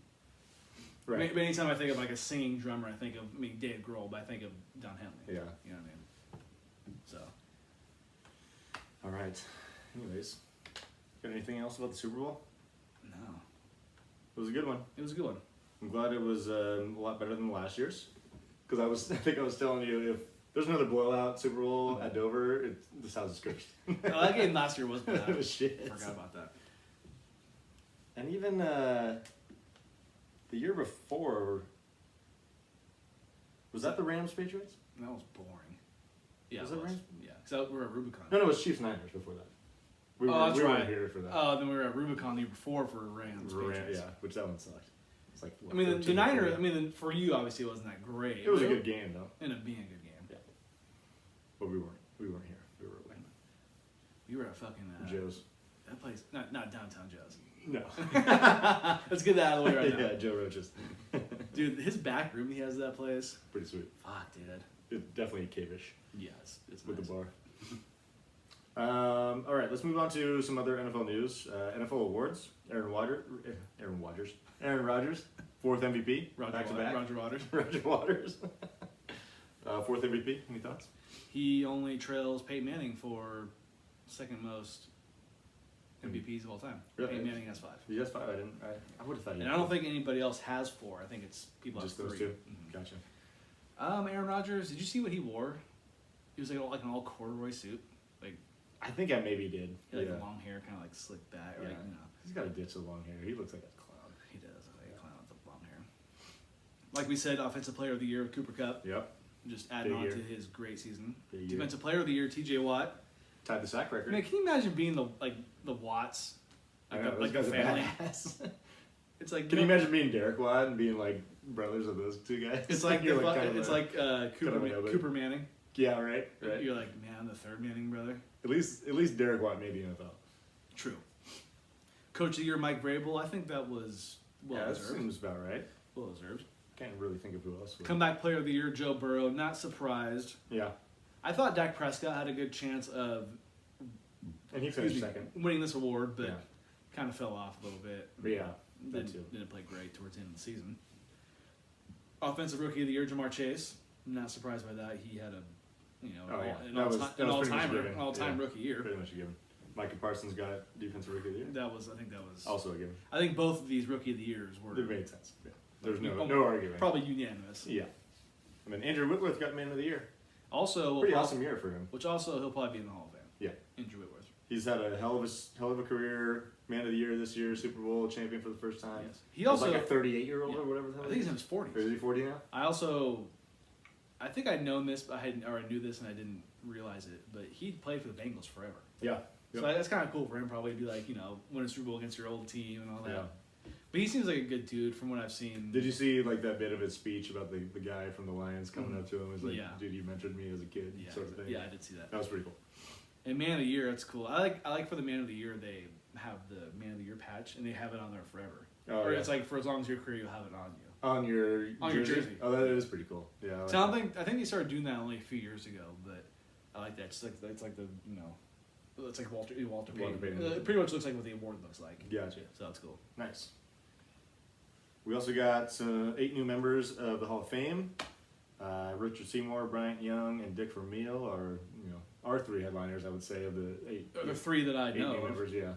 Speaker 1: Right.
Speaker 2: But anytime I think of like a singing drummer, I think of Dave Grohl, but I think of Don Henley.
Speaker 1: Yeah.
Speaker 2: You know what I mean? So.
Speaker 1: All right. Anyways, got anything else about the Super Bowl?
Speaker 2: No.
Speaker 1: It was a good one.
Speaker 2: It was a good one.
Speaker 1: I'm glad it was a lot better than last year's. Because I think I was telling you, if there's another blowout Super Bowl at Dover, this house is cursed.
Speaker 2: Oh, that game last year was bad.
Speaker 1: It was shit.
Speaker 2: I forgot about that.
Speaker 1: And even the year before, was that the Rams Patriots?
Speaker 2: That was boring. Yeah,
Speaker 1: Was
Speaker 2: it
Speaker 1: it
Speaker 2: was.
Speaker 1: Rams?
Speaker 2: Yeah, because we were at Rubicon.
Speaker 1: No, it was Chiefs Niners before that. We
Speaker 2: that's
Speaker 1: weren't
Speaker 2: right.
Speaker 1: here for that.
Speaker 2: Oh, then we were at Rubicon the year before for Rams. Patriots.
Speaker 1: Yeah, which that one sucked. It's like
Speaker 2: I mean, the
Speaker 1: 13
Speaker 2: Niners.
Speaker 1: or
Speaker 2: I mean, for you, obviously, it wasn't that great.
Speaker 1: it was a
Speaker 2: but
Speaker 1: good game though.
Speaker 2: Ended up being a good game.
Speaker 1: Yeah. But we weren't here. We were away.
Speaker 2: We were at fucking
Speaker 1: Joe's.
Speaker 2: that place, not downtown Joe's.
Speaker 1: No.
Speaker 2: Let's get that out of the way right now.
Speaker 1: Yeah, Joe Roach's.
Speaker 2: Dude, his back room he has at that place.
Speaker 1: Pretty sweet.
Speaker 2: Fuck, dude.
Speaker 1: It's definitely cave-ish
Speaker 2: Yeah, it's
Speaker 1: with
Speaker 2: nice.
Speaker 1: the bar. All right, let's move on to some other NFL news. NFL awards. Aaron Rodgers, fourth MVP, back to back.
Speaker 2: Roger Waters.
Speaker 1: Roger Waters, fourth MVP. Any thoughts?
Speaker 2: He only trails Peyton Manning for second most MVPs of all time.
Speaker 1: Really?
Speaker 2: Peyton Manning has 5.
Speaker 1: He has 5. I would have thought.
Speaker 2: And I don't think anybody else has 4. I think it's people
Speaker 1: just
Speaker 2: have
Speaker 1: those
Speaker 2: 3.
Speaker 1: 2.
Speaker 2: Mhm.
Speaker 1: Gotcha.
Speaker 2: Aaron Rodgers, did you see what he wore? He was like an all corduroy suit. Like,
Speaker 1: I think I maybe did.
Speaker 2: he had
Speaker 1: Yeah.
Speaker 2: the long hair, kind of like slicked back. Or
Speaker 1: Yeah.
Speaker 2: like,
Speaker 1: He's got a ditch of long hair. He looks like a clown.
Speaker 2: he does look like a clown with the long hair. Like we said, Offensive Player of the Year, Cooper Kupp.
Speaker 1: Yep.
Speaker 2: Just adding
Speaker 1: Big
Speaker 2: on
Speaker 1: year.
Speaker 2: to his great season.
Speaker 1: Big year.
Speaker 2: Defensive Player of the Year, T.J. Watt.
Speaker 1: Tied the sack record.
Speaker 2: Man, can you imagine being the Watts?
Speaker 1: I know,
Speaker 2: Like
Speaker 1: those
Speaker 2: the
Speaker 1: guys are
Speaker 2: family.
Speaker 1: badass.
Speaker 2: It's like
Speaker 1: Can you imagine being Derek Watt and being like brothers of those two guys?
Speaker 2: It's like
Speaker 1: You're
Speaker 2: Cooper,
Speaker 1: kind of a nobody.
Speaker 2: Cooper Manning.
Speaker 1: Yeah, right.
Speaker 2: You're like, man, I'm the third Manning brother.
Speaker 1: At least Derek Watt made the NFL.
Speaker 2: True. Coach of the Year, Mike Vrabel. I think that was well
Speaker 1: Yeah, that
Speaker 2: deserved.
Speaker 1: seems about right.
Speaker 2: Well deserved.
Speaker 1: Can't really think of who else. Would.
Speaker 2: Comeback Player of the Year, Joe Burrow. Not surprised.
Speaker 1: Yeah,
Speaker 2: I thought Dak Prescott had a good chance of
Speaker 1: and he finished second.
Speaker 2: winning this award, but
Speaker 1: Yeah.
Speaker 2: kind of fell off a little bit.
Speaker 1: But yeah, that too.
Speaker 2: Didn't play great towards the end of the season. Offensive Rookie of the Year, Jamar Chase. Not surprised by that. He had an all-time
Speaker 1: Yeah.
Speaker 2: rookie year.
Speaker 1: Pretty much a given. Micah Parsons got Defensive Rookie of the Year.
Speaker 2: I think that was
Speaker 1: Also a given.
Speaker 2: I think both of these Rookie of the Years were
Speaker 1: It made sense. Yeah. There's no
Speaker 2: Oh,
Speaker 1: argument.
Speaker 2: probably unanimous.
Speaker 1: Yeah. And then Andrew Whitworth got Man of the Year.
Speaker 2: Also,
Speaker 1: Pretty awesome year for him.
Speaker 2: Which also he'll probably be in the Hall of Fame.
Speaker 1: Yeah.
Speaker 2: Andrew Whitworth.
Speaker 1: He's had a hell of a career. Man of the Year this year, Super Bowl champion for the first time.
Speaker 2: Yes. He
Speaker 1: He's
Speaker 2: also
Speaker 1: like a 38-year-old
Speaker 2: Yeah.
Speaker 1: or whatever the hell.
Speaker 2: I think he's in his 40s.
Speaker 1: Or is he 40 now?
Speaker 2: I think I'd known this, but I knew this and I didn't realize it. But he played for the Bengals forever.
Speaker 1: Yeah.
Speaker 2: So that's kind of cool for him, probably to be like, win a Super Bowl against your old team and all that.
Speaker 1: Yeah.
Speaker 2: But he seems like a good dude from what I've seen.
Speaker 1: Did you see like that bit of his speech about the guy from the Lions coming up to him? He's like,
Speaker 2: Yeah.
Speaker 1: dude, you mentored me as a kid,
Speaker 2: Yeah,
Speaker 1: sort of thing.
Speaker 2: yeah, I did see that.
Speaker 1: That was pretty cool.
Speaker 2: And Man of the Year, that's cool. I like for the Man of the Year, they have the Man of the Year patch and they have it on there forever.
Speaker 1: Oh,
Speaker 2: or
Speaker 1: yeah.
Speaker 2: it's like for as long as your career, you'll have it on you.
Speaker 1: On your
Speaker 2: jersey.
Speaker 1: Oh, that is pretty cool. Yeah. I like
Speaker 2: So
Speaker 1: that.
Speaker 2: I think they started doing that only a few years ago, but I like that. It's like the it's like Walter Payton.
Speaker 1: Payton.
Speaker 2: It pretty much looks like what the award looks like.
Speaker 1: Gotcha.
Speaker 2: So that's cool.
Speaker 1: Nice. We also got 8 new members of the Hall of Fame. Richard Seymour, Bryant Young, and Dick Vermeil are our 3 headliners, I would say, of the 8.
Speaker 2: The 3 that I
Speaker 1: 8
Speaker 2: know.
Speaker 1: new members, yeah.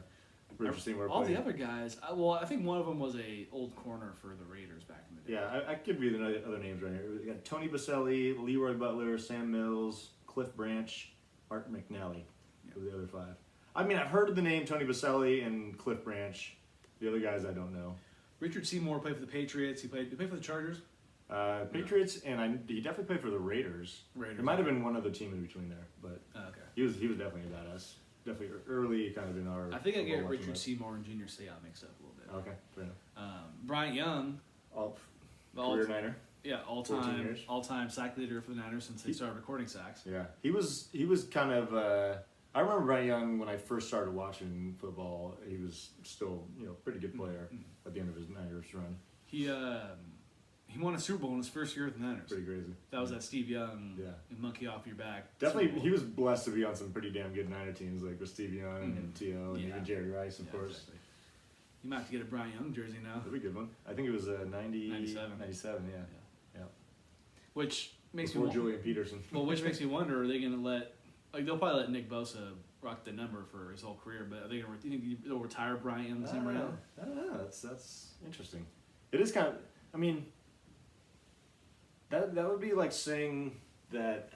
Speaker 1: Richard Seymour.
Speaker 2: All
Speaker 1: played.
Speaker 2: the other guys. I think one of them was a old corner for the Raiders back in the day.
Speaker 1: Yeah, I could read the other names right here. We got Tony Baselli, Leroy Butler, Sam Mills, Cliff Branch, Art McNally. Who are the other 5? I mean, I've heard of the name Tony Baselli and Cliff Branch. The other guys I don't know.
Speaker 2: Richard Seymour played for the Patriots. He played for the Chargers.
Speaker 1: Patriots, and he definitely played for the Raiders. There might have been one other team in between there, but
Speaker 2: Okay.
Speaker 1: he was definitely a badass. Definitely early, kind of in our.
Speaker 2: I think I get
Speaker 1: football watching
Speaker 2: Richard
Speaker 1: life.
Speaker 2: Seymour and Junior Seau mixed up a little bit.
Speaker 1: Okay, fair enough.
Speaker 2: Bryant Young,
Speaker 1: Career Niner.
Speaker 2: yeah,
Speaker 1: 14 years.
Speaker 2: all-time sack leader for the Niners since they started recording sacks.
Speaker 1: Yeah, he was kind of. I remember Bryant Young when I first started watching football. He was still pretty good player at the end of his Niners run.
Speaker 2: He He won a Super Bowl in his first year with the Niners.
Speaker 1: Pretty crazy.
Speaker 2: That was that Steve Young,
Speaker 1: Yeah.
Speaker 2: monkey off your back.
Speaker 1: Definitely, he was blessed to be on some pretty damn good Niner teams, like with Steve Young and T.O. and even Jerry Rice, of course.
Speaker 2: Exactly. You might have to get a Brian Young jersey now.
Speaker 1: That'd be a good one. I think it was
Speaker 2: 97.
Speaker 1: 97, yeah.
Speaker 2: Which makes
Speaker 1: Before
Speaker 2: me
Speaker 1: Julian Peterson.
Speaker 2: Well, which makes me wonder: are they going to let they'll probably let Nick Bosa rock the number for his whole career, but are they going to? You think they'll retire Brian Young the same round?
Speaker 1: I don't know. That's interesting. It is kind of. I mean, that would be like saying that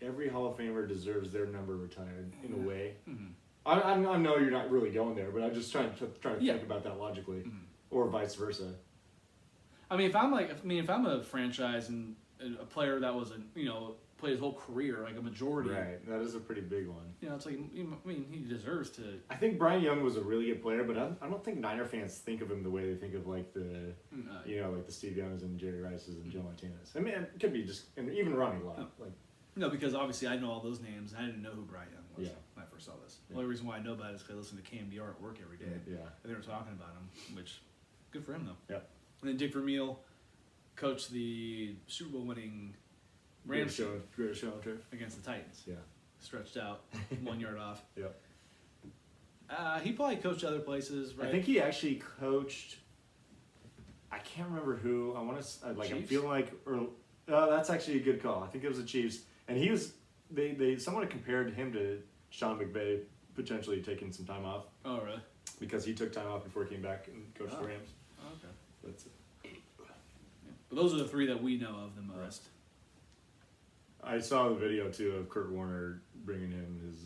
Speaker 1: every Hall of Famer deserves their number retired in a way.
Speaker 2: Mm-hmm.
Speaker 1: I know you're not really going there, but I'm just trying to think about that logically, or vice versa.
Speaker 2: I mean, if I'm a franchise and a player that was played his whole career, like a majority,
Speaker 1: Right, that is a pretty big one.
Speaker 2: it's like I mean, he deserves to.
Speaker 1: I think Brian Young was a really good player, but I don't think Niner fans think of him the way they think of like the like the Steve Youngs and Jerry Rices and Joe Montanas. I mean, it could be just and even Ronnie Lott.
Speaker 2: No, because obviously I know all those names. I didn't know who Brian Young was
Speaker 1: Yeah.
Speaker 2: when I first saw this. The only reason why I know about it is because I listen to KMBR at work every day.
Speaker 1: Yeah.
Speaker 2: And they were talking about him, which good for him though.
Speaker 1: Yeah.
Speaker 2: And then Dick Vermeil coached the Super Bowl winning Rams
Speaker 1: Greatest show on turf.
Speaker 2: against the Titans.
Speaker 1: Yeah.
Speaker 2: Stretched out 1 yard off.
Speaker 1: Yep.
Speaker 2: He probably coached other places, right?
Speaker 1: I think he actually coached. I can't remember who. I want to like.
Speaker 2: Chiefs?
Speaker 1: I'm feeling like. That's actually a good call. I think it was the Chiefs, and he was. They somewhat compared him to Sean McVay potentially taking some time off
Speaker 2: Oh, really?
Speaker 1: because he took time off before he came back and coached the
Speaker 2: Oh.
Speaker 1: Rams.
Speaker 2: Oh, okay.
Speaker 1: That's
Speaker 2: But those are the three that we know of the most.
Speaker 1: I saw the video too of Kurt Warner bringing him his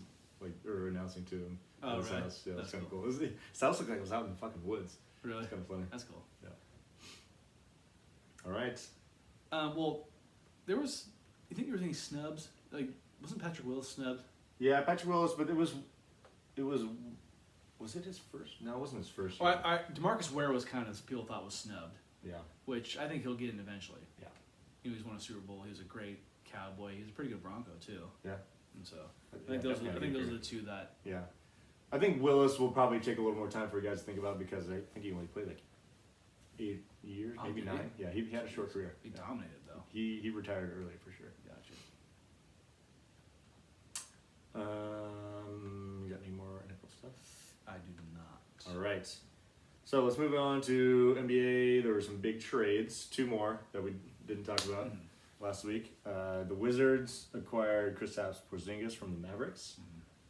Speaker 1: or announcing to him
Speaker 2: Oh,
Speaker 1: at his
Speaker 2: really?
Speaker 1: house. Yeah, that's
Speaker 2: That's
Speaker 1: kind of
Speaker 2: cool.
Speaker 1: cool. His house looked like it was out in the fucking woods.
Speaker 2: Really?
Speaker 1: It's kind of funny.
Speaker 2: That's cool.
Speaker 1: Yeah. All right.
Speaker 2: Well, there was. You think there was any snubs? Like, wasn't Patrick Willis snubbed?
Speaker 1: Yeah, Patrick Willis, but it was it his first? No, it wasn't his first.
Speaker 2: Well,
Speaker 1: year.
Speaker 2: DeMarcus Ware was kind of people thought was snubbed,
Speaker 1: Yeah.
Speaker 2: which I think he'll get in eventually.
Speaker 1: Yeah.
Speaker 2: He's won a Super Bowl. He was a great Cowboy. He's a pretty good Bronco too.
Speaker 1: Yeah.
Speaker 2: And so I
Speaker 1: Yeah,
Speaker 2: think those
Speaker 1: definitely
Speaker 2: are the two that.
Speaker 1: Yeah. I think Willis will probably take a little more time for you guys to think about because I think he only played like 8 years,
Speaker 2: Oh,
Speaker 1: maybe
Speaker 2: did he?
Speaker 1: 9. Yeah, he had a short career.
Speaker 2: He
Speaker 1: Yeah.
Speaker 2: dominated though.
Speaker 1: He retired early for sure.
Speaker 2: Gotcha.
Speaker 1: You got any more NFL stuff?
Speaker 2: I do not.
Speaker 1: All right. So let's move on to NBA. There were some big trades, 2 more that we didn't talk about last week. The Wizards acquired Kristaps Porzingis from the Mavericks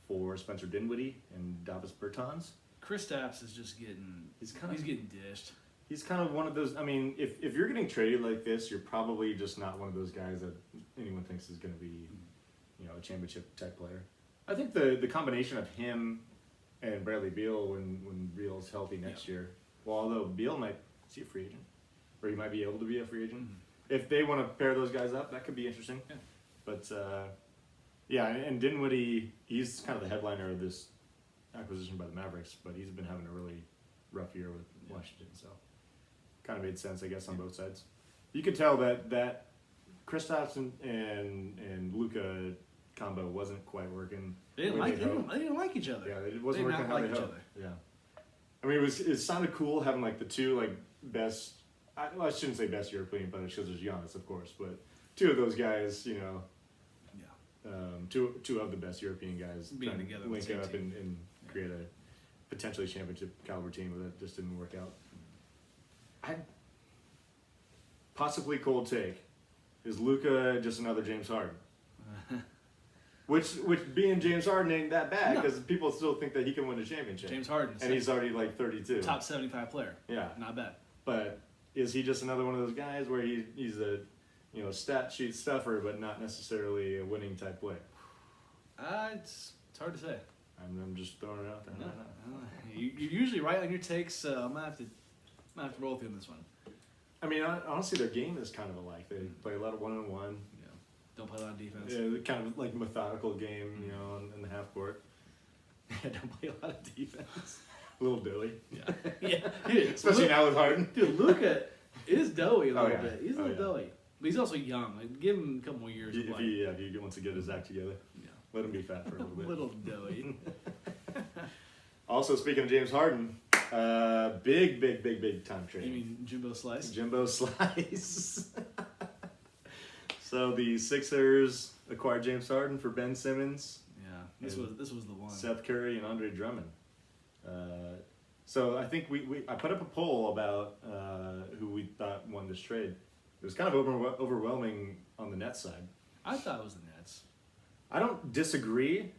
Speaker 1: for Spencer Dinwiddie and Davis Bertans.
Speaker 2: Kristaps is just getting. He's getting dished.
Speaker 1: He's kind of one of those. I mean, if you're getting traded like this, you're probably just not one of those guys that anyone thinks is going to be, a championship type player. I think the combination of him and Bradley Beal when Beal's healthy next year. Well, although Beal might be a free agent, or he might be able to be a free agent. If they want to pair those guys up, that could be interesting.
Speaker 2: Yeah.
Speaker 1: But and Dinwiddie, he's kind of the headliner of this acquisition by the Mavericks, but he's been having a really rough year with Washington, so kind of made sense, I guess, on both sides. You could tell that Kristaps and Luka combo wasn't quite working.
Speaker 2: They didn't like each other.
Speaker 1: Yeah, it wasn't
Speaker 2: They did
Speaker 1: working
Speaker 2: not
Speaker 1: how
Speaker 2: like
Speaker 1: they
Speaker 2: each
Speaker 1: hoped.
Speaker 2: other.
Speaker 1: Yeah, I mean, it sounded cool having like the 2 best. I shouldn't say best European players because there's Giannis, of course, but 2 of those guys, two of the best European guys
Speaker 2: Being
Speaker 1: trying to
Speaker 2: together on the
Speaker 1: link
Speaker 2: same
Speaker 1: up
Speaker 2: team.
Speaker 1: and create a potentially championship caliber team, but that just didn't work out. Possibly cold take. Is Luka just another James Harden? Which being James Harden ain't that bad
Speaker 2: No.
Speaker 1: because people still think that he can win a championship.
Speaker 2: James Harden,
Speaker 1: and he's already like 32.
Speaker 2: top 75 player.
Speaker 1: Yeah.
Speaker 2: Not bad.
Speaker 1: But is he just another one of those guys where he's a stat sheet stuffer but not necessarily a winning type player?
Speaker 2: It's hard to say.
Speaker 1: I'm just throwing it out there.
Speaker 2: No, you're usually right on your takes, so I'm gonna have to roll through this one.
Speaker 1: I mean, honestly, their game is kind of alike. They play a lot of 1-on-1.
Speaker 2: Don't play a lot of defense.
Speaker 1: Yeah, kind of like methodical game, in the half court.
Speaker 2: Don't play a lot of defense.
Speaker 1: A little doughy.
Speaker 2: Yeah. Dude,
Speaker 1: Especially now with Harden.
Speaker 2: Dude, Luka is doughy a little
Speaker 1: yeah.
Speaker 2: bit. He's a little doughy. But he's also young. Like, give him a couple more years of
Speaker 1: If
Speaker 2: play.
Speaker 1: he wants to get his act together, let him be fat for a little bit.
Speaker 2: Little doughy.
Speaker 1: Also, speaking of James Harden, Big time trade.
Speaker 2: You mean Jimbo Slice?
Speaker 1: Jimbo Slice. So the Sixers acquired James Harden for Ben Simmons,
Speaker 2: Yeah, this was the one.
Speaker 1: Seth Curry, and Andre Drummond. So I think I put up a poll about who we thought won this trade. It was kind of overwhelming on the Nets side.
Speaker 2: I thought it was the Nets.
Speaker 1: I don't disagree.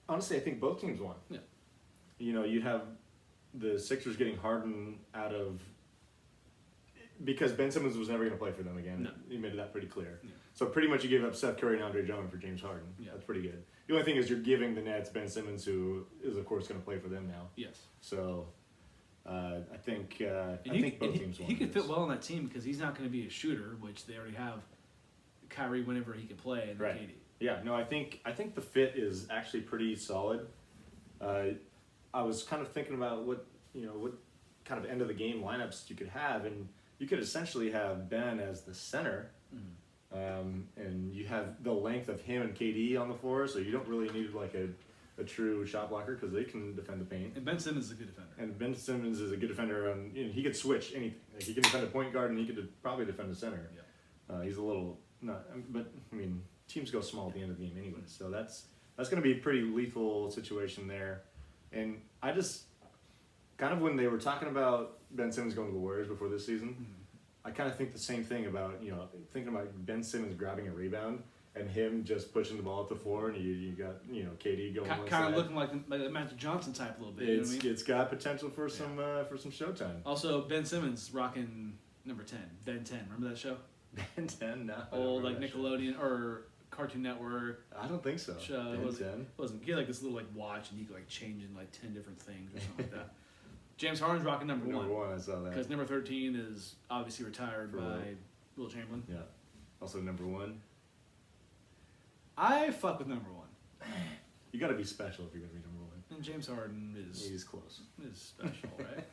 Speaker 1: Honestly, I think both teams won.
Speaker 2: Yeah.
Speaker 1: You know, you have the Sixers getting Harden out of because Ben Simmons was never going to play for them again.
Speaker 2: No.
Speaker 1: He made that pretty clear.
Speaker 2: Yeah.
Speaker 1: So pretty much you gave up Seth Curry and Andre Drummond for James Harden.
Speaker 2: Yeah.
Speaker 1: That's pretty good. The only thing is you're giving the Nets Ben Simmons, who is of course going to play for them now.
Speaker 2: Yes.
Speaker 1: So I think both teams won.
Speaker 2: He could fit well on that team because he's not going to be a shooter, which they already have Kyrie whenever he can play, and
Speaker 1: Right.
Speaker 2: KD.
Speaker 1: Yeah, no, I think the fit is actually pretty solid. I was kind of thinking about what kind of end of the game lineups you could have, and you could essentially have Ben as the center, and you have the length of him and KD on the floor, so you don't really need like a true shot blocker because they can defend the paint.
Speaker 2: And Ben Simmons is a good defender.
Speaker 1: And Ben Simmons is a good defender, and he could switch anything. Like he can defend a point guard, and he could probably defend a center.
Speaker 2: Yeah.
Speaker 1: He's a little not, but I mean, teams go small at the end of the game anyway, so that's going to be a pretty lethal situation there. And I just kind of when they were talking about Ben Simmons going to the Warriors before this season, I kind of think the same thing about thinking about Ben Simmons grabbing a rebound and him just pushing the ball up the floor, and you got KD going one
Speaker 2: Kind
Speaker 1: side.
Speaker 2: of looking like a Magic Johnson type a little bit. You know what I mean?
Speaker 1: It's got potential for some showtime.
Speaker 2: Also, Ben Simmons rocking number 10, Ben 10. Remember that show?
Speaker 1: Ben 10, no.
Speaker 2: Old like Nickelodeon or Cartoon Network
Speaker 1: I don't think so.
Speaker 2: show.
Speaker 1: Ben 10.
Speaker 2: Wasn't. He had like this little like watch, and you could like change in like 10 different things or something like that. James Harden's rocking number one.
Speaker 1: Number one, I saw that.
Speaker 2: Because number 13 is obviously retired
Speaker 1: For
Speaker 2: by
Speaker 1: Will.
Speaker 2: Will Chamberlain.
Speaker 1: Yeah. Also number one.
Speaker 2: I fuck with number one.
Speaker 1: You got to be special if you're gonna be number one.
Speaker 2: And James Harden
Speaker 1: He's close.
Speaker 2: is special, right?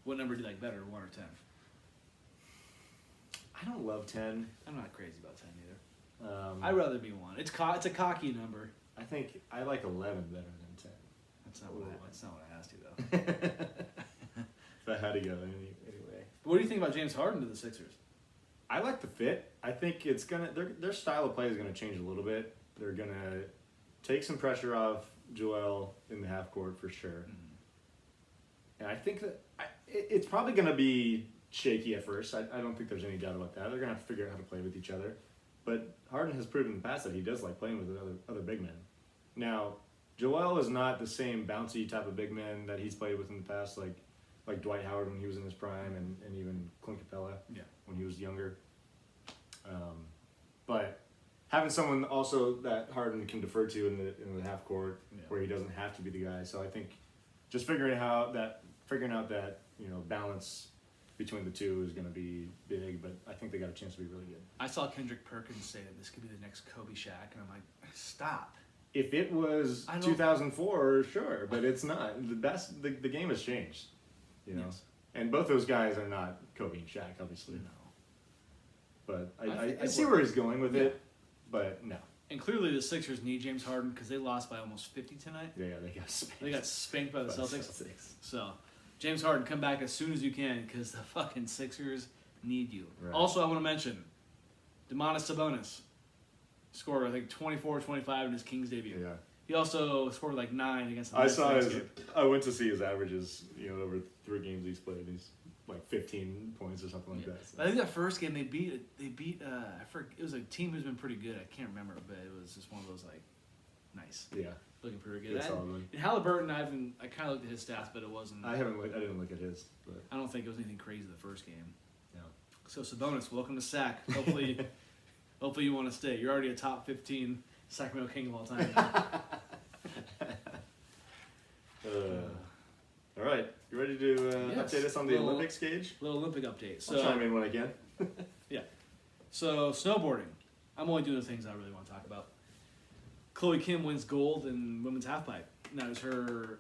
Speaker 2: What number do you like better, 1 or 10?
Speaker 1: I don't love 10.
Speaker 2: I'm not crazy about 10 either.
Speaker 1: I
Speaker 2: I'd rather be 1. It's a cocky number.
Speaker 1: think I like 11 better than
Speaker 2: That's not what I asked you though.
Speaker 1: 10. If I had to go anyway.
Speaker 2: What do you think about James Harden to the Sixers?
Speaker 1: I like the fit. I think it's their style of play is gonna change a little bit. They're gonna take some pressure off Joel in the half court for sure. And I think that it's probably gonna be shaky at first. I don't think there's any doubt about that. They're gonna have to figure out how to play with each other. But Harden has proven in the past that he does like playing with other big men. Now, Joel is not the same bouncy type of big man that he's played with in the past, like Dwight Howard when he was in his prime, and even Clint Capella when he was younger. But having someone also that Harden can defer to in the half court, where he doesn't have to be the guy. So I think just figuring out that balance between the two is going to be big. But I think they got a chance to be really good.
Speaker 2: I saw Kendrick Perkins say that this could be the next Kobe Shaq, and I'm like, stop.
Speaker 1: If it was 2004, sure, but it's not. The game has changed,
Speaker 2: Yes.
Speaker 1: And both those guys are not Kobe and Shaq, obviously.
Speaker 2: No.
Speaker 1: But
Speaker 2: I
Speaker 1: I see where he's going with it, but no.
Speaker 2: And clearly the Sixers need James Harden because they lost by almost 50 tonight.
Speaker 1: Yeah, they got spanked.
Speaker 2: They got spanked by the Celtics. So, James Harden, come back as soon as you can because the fucking Sixers need you.
Speaker 1: Right.
Speaker 2: Also, I want to mention, Domantas Sabonis scored, I think, 24-25 in his Kings debut.
Speaker 1: Yeah.
Speaker 2: He also scored like 9 against the
Speaker 1: I
Speaker 2: Nets
Speaker 1: saw
Speaker 2: next
Speaker 1: his.
Speaker 2: game.
Speaker 1: I went to see his averages. Over 3 games he's played. He's like 15 points or something like that. So.
Speaker 2: I think that first game they beat. I forget, it was a team who's been pretty good. I can't remember, but it was just one of those like, nice.
Speaker 1: Yeah.
Speaker 2: Looking pretty good.
Speaker 1: Good solid one.
Speaker 2: And Halliburton, I kind of looked at his stats, but it wasn't.
Speaker 1: I didn't look at his, but
Speaker 2: I don't think it was anything crazy the first game.
Speaker 1: no.
Speaker 2: So Sabonis, welcome to SAC. Hopefully, hopefully you want to stay. You're already a top 15 Sacramento King of all time.
Speaker 1: All right, you ready to
Speaker 2: Yes.
Speaker 1: update us on the
Speaker 2: Little-
Speaker 1: Olympics gauge?
Speaker 2: Little Olympic update.
Speaker 1: I'll chime in when I can.
Speaker 2: So snowboarding. I'm only doing the things I really want to talk about. Chloe Kim wins gold in women's halfpipe. That is her.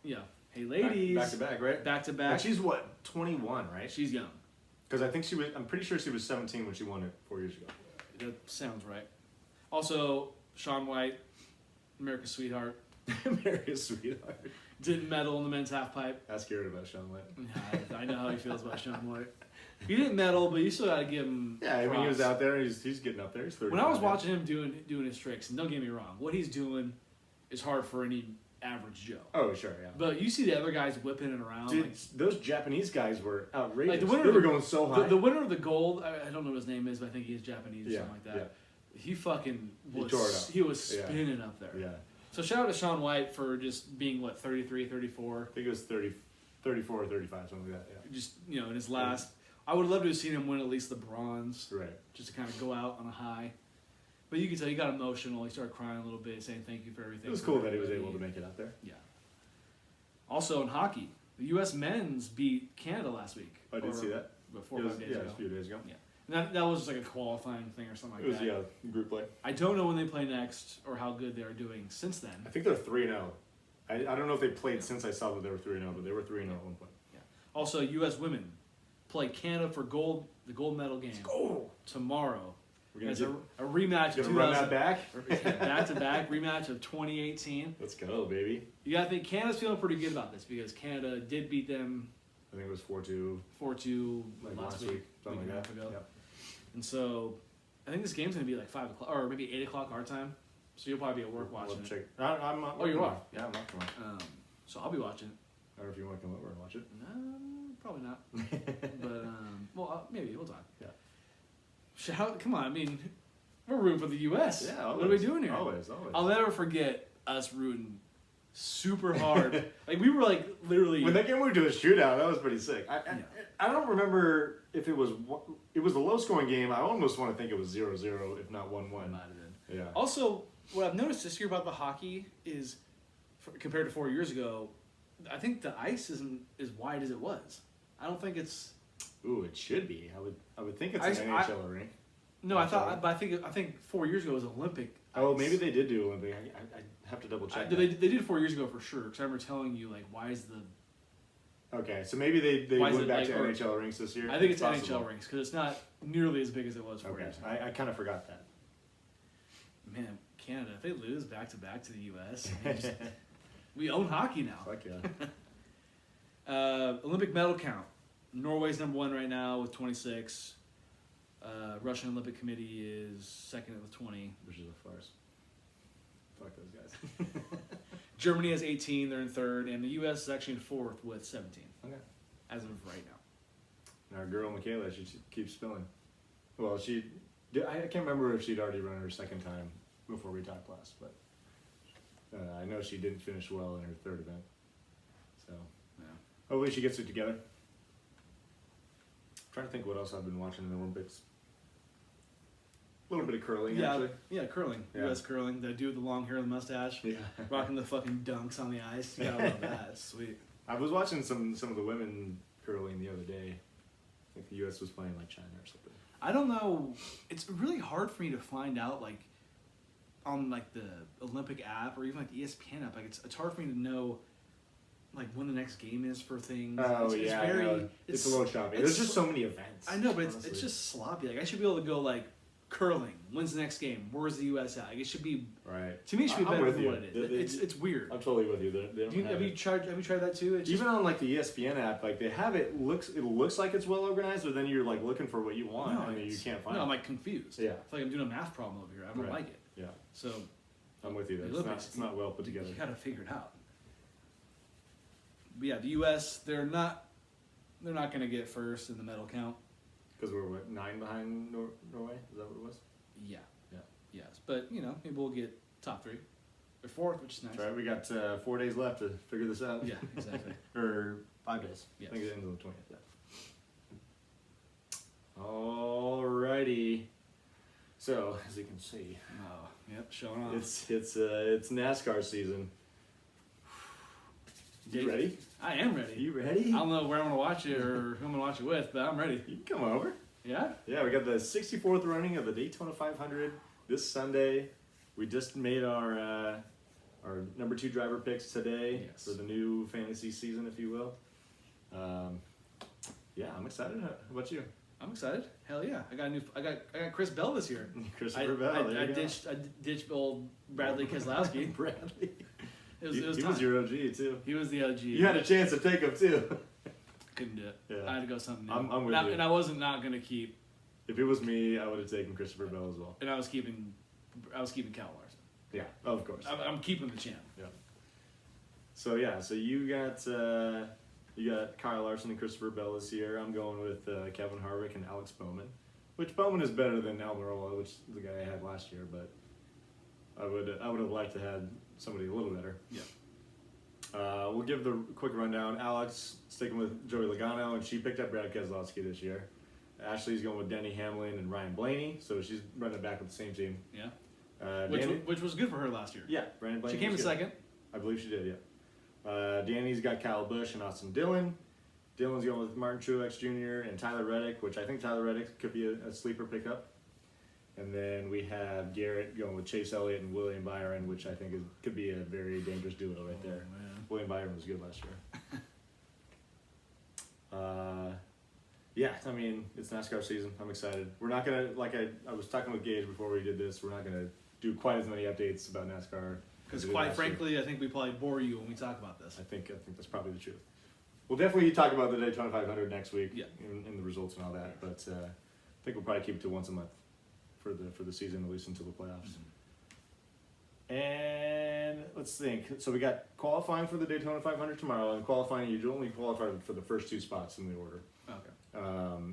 Speaker 2: Hey ladies.
Speaker 1: Back to back, right?
Speaker 2: Back to
Speaker 1: And
Speaker 2: back.
Speaker 1: she's what, 21, right?
Speaker 2: She's young.
Speaker 1: Because I think I'm pretty sure she was 17 when she won it 4 years ago.
Speaker 2: That sounds right. Also, Shaun White, America's sweetheart.
Speaker 1: America's sweetheart.
Speaker 2: Didn't medal in the men's half pipe.
Speaker 1: Ask Garrett about Sean White.
Speaker 2: I know how he feels about Sean White. He didn't medal, but you still got to give him.
Speaker 1: Yeah, I mean, he was
Speaker 2: props.
Speaker 1: out there. He's getting up there. He's 30.
Speaker 2: When I was watching him doing his tricks, and don't get me wrong, what he's doing is hard for any average Joe.
Speaker 1: Oh, sure, yeah.
Speaker 2: But you see the other guys whipping it around.
Speaker 1: Dude,
Speaker 2: like,
Speaker 1: those Japanese guys were outrageous.
Speaker 2: Like the winner
Speaker 1: they
Speaker 2: of
Speaker 1: were
Speaker 2: the-
Speaker 1: going so high.
Speaker 2: the winner of the gold, I don't know what his name is, but I think he's Japanese or
Speaker 1: Yeah,
Speaker 2: something like that.
Speaker 1: yeah.
Speaker 2: He fucking
Speaker 1: He
Speaker 2: was.
Speaker 1: tore it up.
Speaker 2: He was
Speaker 1: Yeah.
Speaker 2: spinning up there.
Speaker 1: Yeah.
Speaker 2: So shout out to Sean White for just being 33, 34.
Speaker 1: I think it was 34 or 35, something like that.
Speaker 2: Just in his last. I would love to have seen him win at least the bronze,
Speaker 1: Yeah. Right.
Speaker 2: just to kind of go out on a high. But you can tell he got emotional. He started crying a little bit, saying thank you for everything.
Speaker 1: It was
Speaker 2: for
Speaker 1: cool that he was
Speaker 2: everybody.
Speaker 1: able to make it out there.
Speaker 2: Yeah. Also in hockey, the U.S. men's beat Canada last week.
Speaker 1: I did see that.
Speaker 2: About 4
Speaker 1: It
Speaker 2: or
Speaker 1: was,
Speaker 2: 5 days
Speaker 1: yeah, it
Speaker 2: ago.
Speaker 1: was a few days ago.
Speaker 2: Yeah. And that was just like a qualifying thing or something like
Speaker 1: It was,
Speaker 2: that.
Speaker 1: yeah, group play.
Speaker 2: I don't know when they play next or how good they are doing since then.
Speaker 1: I think they're 3-0. I don't know if they played since I saw that they were 3-0, but they were 3-0 at one point.
Speaker 2: Yeah. Also, U.S. women play Canada for the gold medal game tomorrow.
Speaker 1: We're gonna
Speaker 2: It's
Speaker 1: get,
Speaker 2: a rematch of
Speaker 1: gonna run that back.
Speaker 2: back-to-back rematch of 2018.
Speaker 1: Let's go, baby.
Speaker 2: You gotta think Canada's feeling pretty good about this because Canada did beat them
Speaker 1: I think it was 4-2
Speaker 2: 4-2
Speaker 1: like
Speaker 2: last week,
Speaker 1: something
Speaker 2: week and a
Speaker 1: like
Speaker 2: half
Speaker 1: that.
Speaker 2: ago.
Speaker 1: Yep.
Speaker 2: And so I think this game's gonna be like 5 o'clock or maybe 8 o'clock our time. So you'll probably be at work watching
Speaker 1: We'll
Speaker 2: it.
Speaker 1: check. I'm not.
Speaker 2: Oh, you are?
Speaker 1: Yeah, I'm not tomorrow.
Speaker 2: So I'll be watching it.
Speaker 1: I don't know if you want to come over and watch it.
Speaker 2: Probably not. But maybe we'll talk.
Speaker 1: Yeah.
Speaker 2: Come on, I mean, we're rooting for the U.S.
Speaker 1: Yeah,
Speaker 2: What are we doing here?
Speaker 1: Always.
Speaker 2: I'll never forget us rooting super hard. Like we were like literally.
Speaker 1: When that game went to a shootout, that was pretty sick. I don't remember if it was a low scoring game. I almost want to think it was 0-0, if not 1-1.
Speaker 2: Might have been.
Speaker 1: Yeah.
Speaker 2: Also, what I've noticed this year about the hockey is, compared to 4 years ago, I think the ice isn't as wide as it was. I don't think it's.
Speaker 1: Ooh, it should be. I would think it's an
Speaker 2: I
Speaker 1: NHL rink.
Speaker 2: No, I thought, but I think 4 years ago it was Olympic.
Speaker 1: Oh,
Speaker 2: ice.
Speaker 1: maybe they did do Olympic. I have to double check.
Speaker 2: They did it 4 years ago for sure. Because I remember telling you like, why is the?
Speaker 1: Okay, so maybe they
Speaker 2: Why is
Speaker 1: went
Speaker 2: it
Speaker 1: back
Speaker 2: like-
Speaker 1: to NHL rinks this year.
Speaker 2: I think it's
Speaker 1: possible.
Speaker 2: NHL rinks because it's not nearly as big as it was 4
Speaker 1: Okay,
Speaker 2: years ago.
Speaker 1: I kind of forgot that.
Speaker 2: Man, Canada, if they lose back to the U.S., we own hockey now.
Speaker 1: Fuck yeah.
Speaker 2: Olympic medal count. Norway's number 1 right now with 26. Russian Olympic Committee is second with 20.
Speaker 1: Which is a farce. Fuck those guys.
Speaker 2: Germany has 18. They're in third, and the U.S. is actually in fourth with 17
Speaker 1: Okay.
Speaker 2: as of right now.
Speaker 1: And our girl Michaela, she keeps spilling. Well, I can't remember if she'd already run her second time before we taught class, but I know she didn't finish well in her third event. So
Speaker 2: Yeah.
Speaker 1: hopefully she gets it together. Trying to think what else I've been watching in the Olympics. A little bit of curling, actually.
Speaker 2: Yeah, curling.
Speaker 1: Yeah.
Speaker 2: U.S. curling. The dude with the long hair and the mustache,
Speaker 1: Yeah.
Speaker 2: rocking the fucking dunks on the ice. You gotta love that. It's sweet.
Speaker 1: I was watching some of the women curling the other day. I think the U.S. was playing like China or something.
Speaker 2: I don't know. It's really hard for me to find out like on like the Olympic app or even like the ESPN app. Like it's hard for me to know like when the next game is for things.
Speaker 1: Oh,
Speaker 2: it's
Speaker 1: yeah,
Speaker 2: very.
Speaker 1: I know. It's a little choppy.
Speaker 2: it's
Speaker 1: There's just so many events.
Speaker 2: I know, but it's
Speaker 1: honestly.
Speaker 2: just sloppy. Like I should be able to go like curling. When's the next game? Where's the U.S. at? Like it should be.
Speaker 1: Right.
Speaker 2: To me, it should be
Speaker 1: I'm
Speaker 2: better
Speaker 1: with
Speaker 2: than
Speaker 1: you.
Speaker 2: what it is. It's weird.
Speaker 1: I'm totally with you. They don't
Speaker 2: Have you tried that too? It's
Speaker 1: Even on like the ESPN app, like they have it looks like it's well organized, but then you're like looking for what you want and you can't find
Speaker 2: No,
Speaker 1: it.
Speaker 2: I'm like confused.
Speaker 1: Yeah.
Speaker 2: I feel like I'm doing a math problem over here. I don't
Speaker 1: Right.
Speaker 2: like it.
Speaker 1: Yeah,
Speaker 2: So
Speaker 1: I'm with you.
Speaker 2: The
Speaker 1: It's
Speaker 2: Olympics,
Speaker 1: it's not well put together.
Speaker 2: you gotta figure it out. But yeah, the U.S. they're not gonna get first in the medal count.
Speaker 1: Because we're what, 9 behind Norway? Is that what it was?
Speaker 2: Yeah.
Speaker 1: Yeah.
Speaker 2: Yes, but maybe we'll get top 3 or 4th, which is nice.
Speaker 1: That's right. We got 4 days left to figure this out.
Speaker 2: Yeah, exactly.
Speaker 1: Or 5 days.
Speaker 2: Yes.
Speaker 1: I think it's the end of the 20th. Yeah. Alrighty. So as you can see,
Speaker 2: Oh, yep, showing off.
Speaker 1: it's NASCAR season. You ready?
Speaker 2: I am ready.
Speaker 1: You ready?
Speaker 2: I don't know where I'm gonna watch it or who I'm gonna watch it with, but I'm ready.
Speaker 1: You can come over.
Speaker 2: Yeah.
Speaker 1: Yeah, we got the 64th running of the Daytona 500 this Sunday. We just made our number 2 driver picks today
Speaker 2: Yes.
Speaker 1: for the new fantasy season, if you will. Yeah, I'm excited. How about you?
Speaker 2: I'm excited. Hell yeah! I got Chris Bell this year.
Speaker 1: Christopher Bell.
Speaker 2: I ditched old Bradley Keselowski.
Speaker 1: Bradley.
Speaker 2: It was
Speaker 1: He
Speaker 2: time.
Speaker 1: was your OG too.
Speaker 2: He was the OG.
Speaker 1: You had a chance to take him too.
Speaker 2: Couldn't do it.
Speaker 1: Yeah.
Speaker 2: I had to go something new.
Speaker 1: I'm with
Speaker 2: and
Speaker 1: you.
Speaker 2: And I wasn't not gonna keep.
Speaker 1: If it was me, I would have taken Christopher Bell as well.
Speaker 2: And I was keeping Cal Larson.
Speaker 1: Yeah, of course.
Speaker 2: I'm keeping the champ.
Speaker 1: Yeah. So you got Kyle Larson and Christopher Bell this year. I'm going with Kevin Harvick and Alex Bowman, which Bowman is better than Almirola, which is the guy I had last year, but I would have liked to have somebody a little better.
Speaker 2: Yeah.
Speaker 1: We'll give the quick rundown. Alex sticking with Joey Logano, and she picked up Brad Keselowski this year. Ashley's going with Denny Hamlin and Ryan Blaney, so she's running back with the same team.
Speaker 2: Yeah.
Speaker 1: Danny,
Speaker 2: Which was good for her last year.
Speaker 1: yeah, Brandon Blaney.
Speaker 2: She came in
Speaker 1: was good.
Speaker 2: second.
Speaker 1: I believe she did, yeah. Danny's got Kyle Busch and Austin Dillon. Dillon's going with Martin Truex Jr. and Tyler Reddick, which I think Tyler Reddick could be a sleeper pickup. And then we have Garrett going with Chase Elliott and William Byron, which I think could be a very dangerous duo right there.
Speaker 2: Oh, man.
Speaker 1: William Byron was good last year. Yeah, I mean, it's NASCAR season. I'm excited. We're not going to, like I was talking with Gage before we did this, we're not going to do quite as many updates about NASCAR.
Speaker 2: Because quite frankly, I think we probably bore you when we talk about this.
Speaker 1: I think that's probably the truth. We'll definitely talk about the Daytona 500 next week,
Speaker 2: Yeah.
Speaker 1: and the results and all that. But I think we'll probably keep it to once a month for the season, at least until the playoffs.
Speaker 2: Mm-hmm.
Speaker 1: And let's think. So we got qualifying for the Daytona 500 tomorrow, and qualifying you only qualify for the first two spots in the order.
Speaker 2: Okay.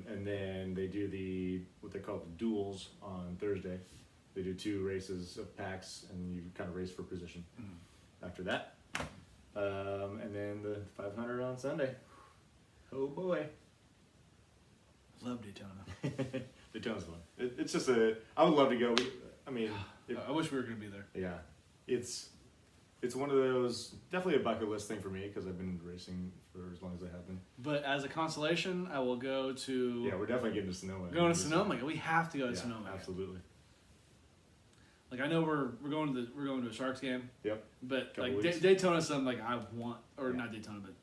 Speaker 1: And then they do what they call the duels on Thursday. They do 2 races of packs, and you kind of race for position.
Speaker 2: Mm-hmm.
Speaker 1: After that. And then the 500 on Sunday. Oh boy.
Speaker 2: Love Daytona.
Speaker 1: Daytona's fun. It's just I would love to go.
Speaker 2: I wish we were going to be there.
Speaker 1: Yeah. It's one of those, definitely a bucket list thing for me because I've been racing for as long as I have been.
Speaker 2: But as a consolation, I will go to...
Speaker 1: Yeah, we're definitely getting to Sonoma.
Speaker 2: Going to Sonoma. We have to go to Sonoma.
Speaker 1: Absolutely.
Speaker 2: Like I know we're going to a Sharks game.
Speaker 1: Yep.
Speaker 2: But
Speaker 1: Couple
Speaker 2: like
Speaker 1: weeks.
Speaker 2: Daytona's something like I want, or
Speaker 1: Yeah.
Speaker 2: not Daytona, but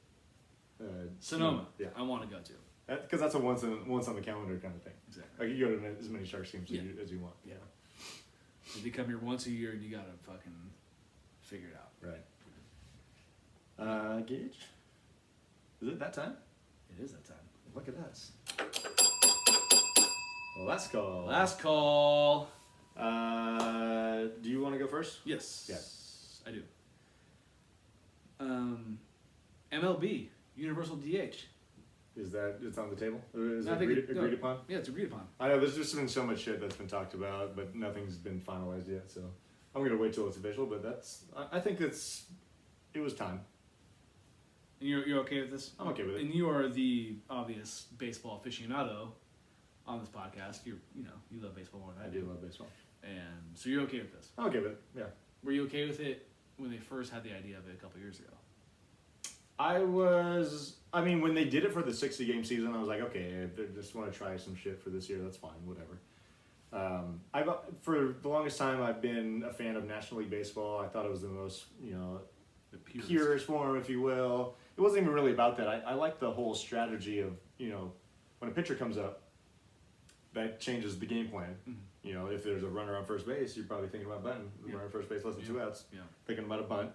Speaker 1: Sonoma.
Speaker 2: Sonoma.
Speaker 1: Yeah.
Speaker 2: I want to go to.
Speaker 1: Because that's a once on the calendar kind of thing.
Speaker 2: Exactly.
Speaker 1: Like you go to as many Sharks games
Speaker 2: Yeah.
Speaker 1: as you want.
Speaker 2: Yeah. If you come here once a year, and you gotta fucking figure it out.
Speaker 1: Right. Gage? Is it that time?
Speaker 2: It is that time.
Speaker 1: Look at us. Last call.
Speaker 2: Last call.
Speaker 1: Do you want to go first?
Speaker 2: Yes. I do. MLB Universal DH.
Speaker 1: Is that it's on the table? Or is
Speaker 2: I
Speaker 1: it
Speaker 2: think
Speaker 1: agreed upon?
Speaker 2: Yeah, it's agreed upon.
Speaker 1: I know there's just been so much shit that's been talked about, but nothing's been finalized yet. So I'm gonna wait till it's official. But I think it was time.
Speaker 2: And you're okay with this?
Speaker 1: I'm okay with it.
Speaker 2: And you are the obvious baseball aficionado on this podcast. You love baseball more than
Speaker 1: I do love baseball.
Speaker 2: And so you're okay with this?
Speaker 1: I'm okay with it. Yeah.
Speaker 2: Were you okay with it when they first had the idea of it a couple years ago?
Speaker 1: When they did it for the 60-game season, I was like, okay, if they just want to try some shit for this year, that's fine, whatever. For the longest time, I've been a fan of National League Baseball. I thought it was the most,
Speaker 2: The
Speaker 1: purest form, if you will. It wasn't even really about that. I like the whole strategy of, when a pitcher comes up, that changes the game plan.
Speaker 2: Mm-hmm.
Speaker 1: If there's a runner on first base, you're probably thinking about bunting. The runner on first base, less than 2 outs.
Speaker 2: Yeah.
Speaker 1: Thinking about a bunt.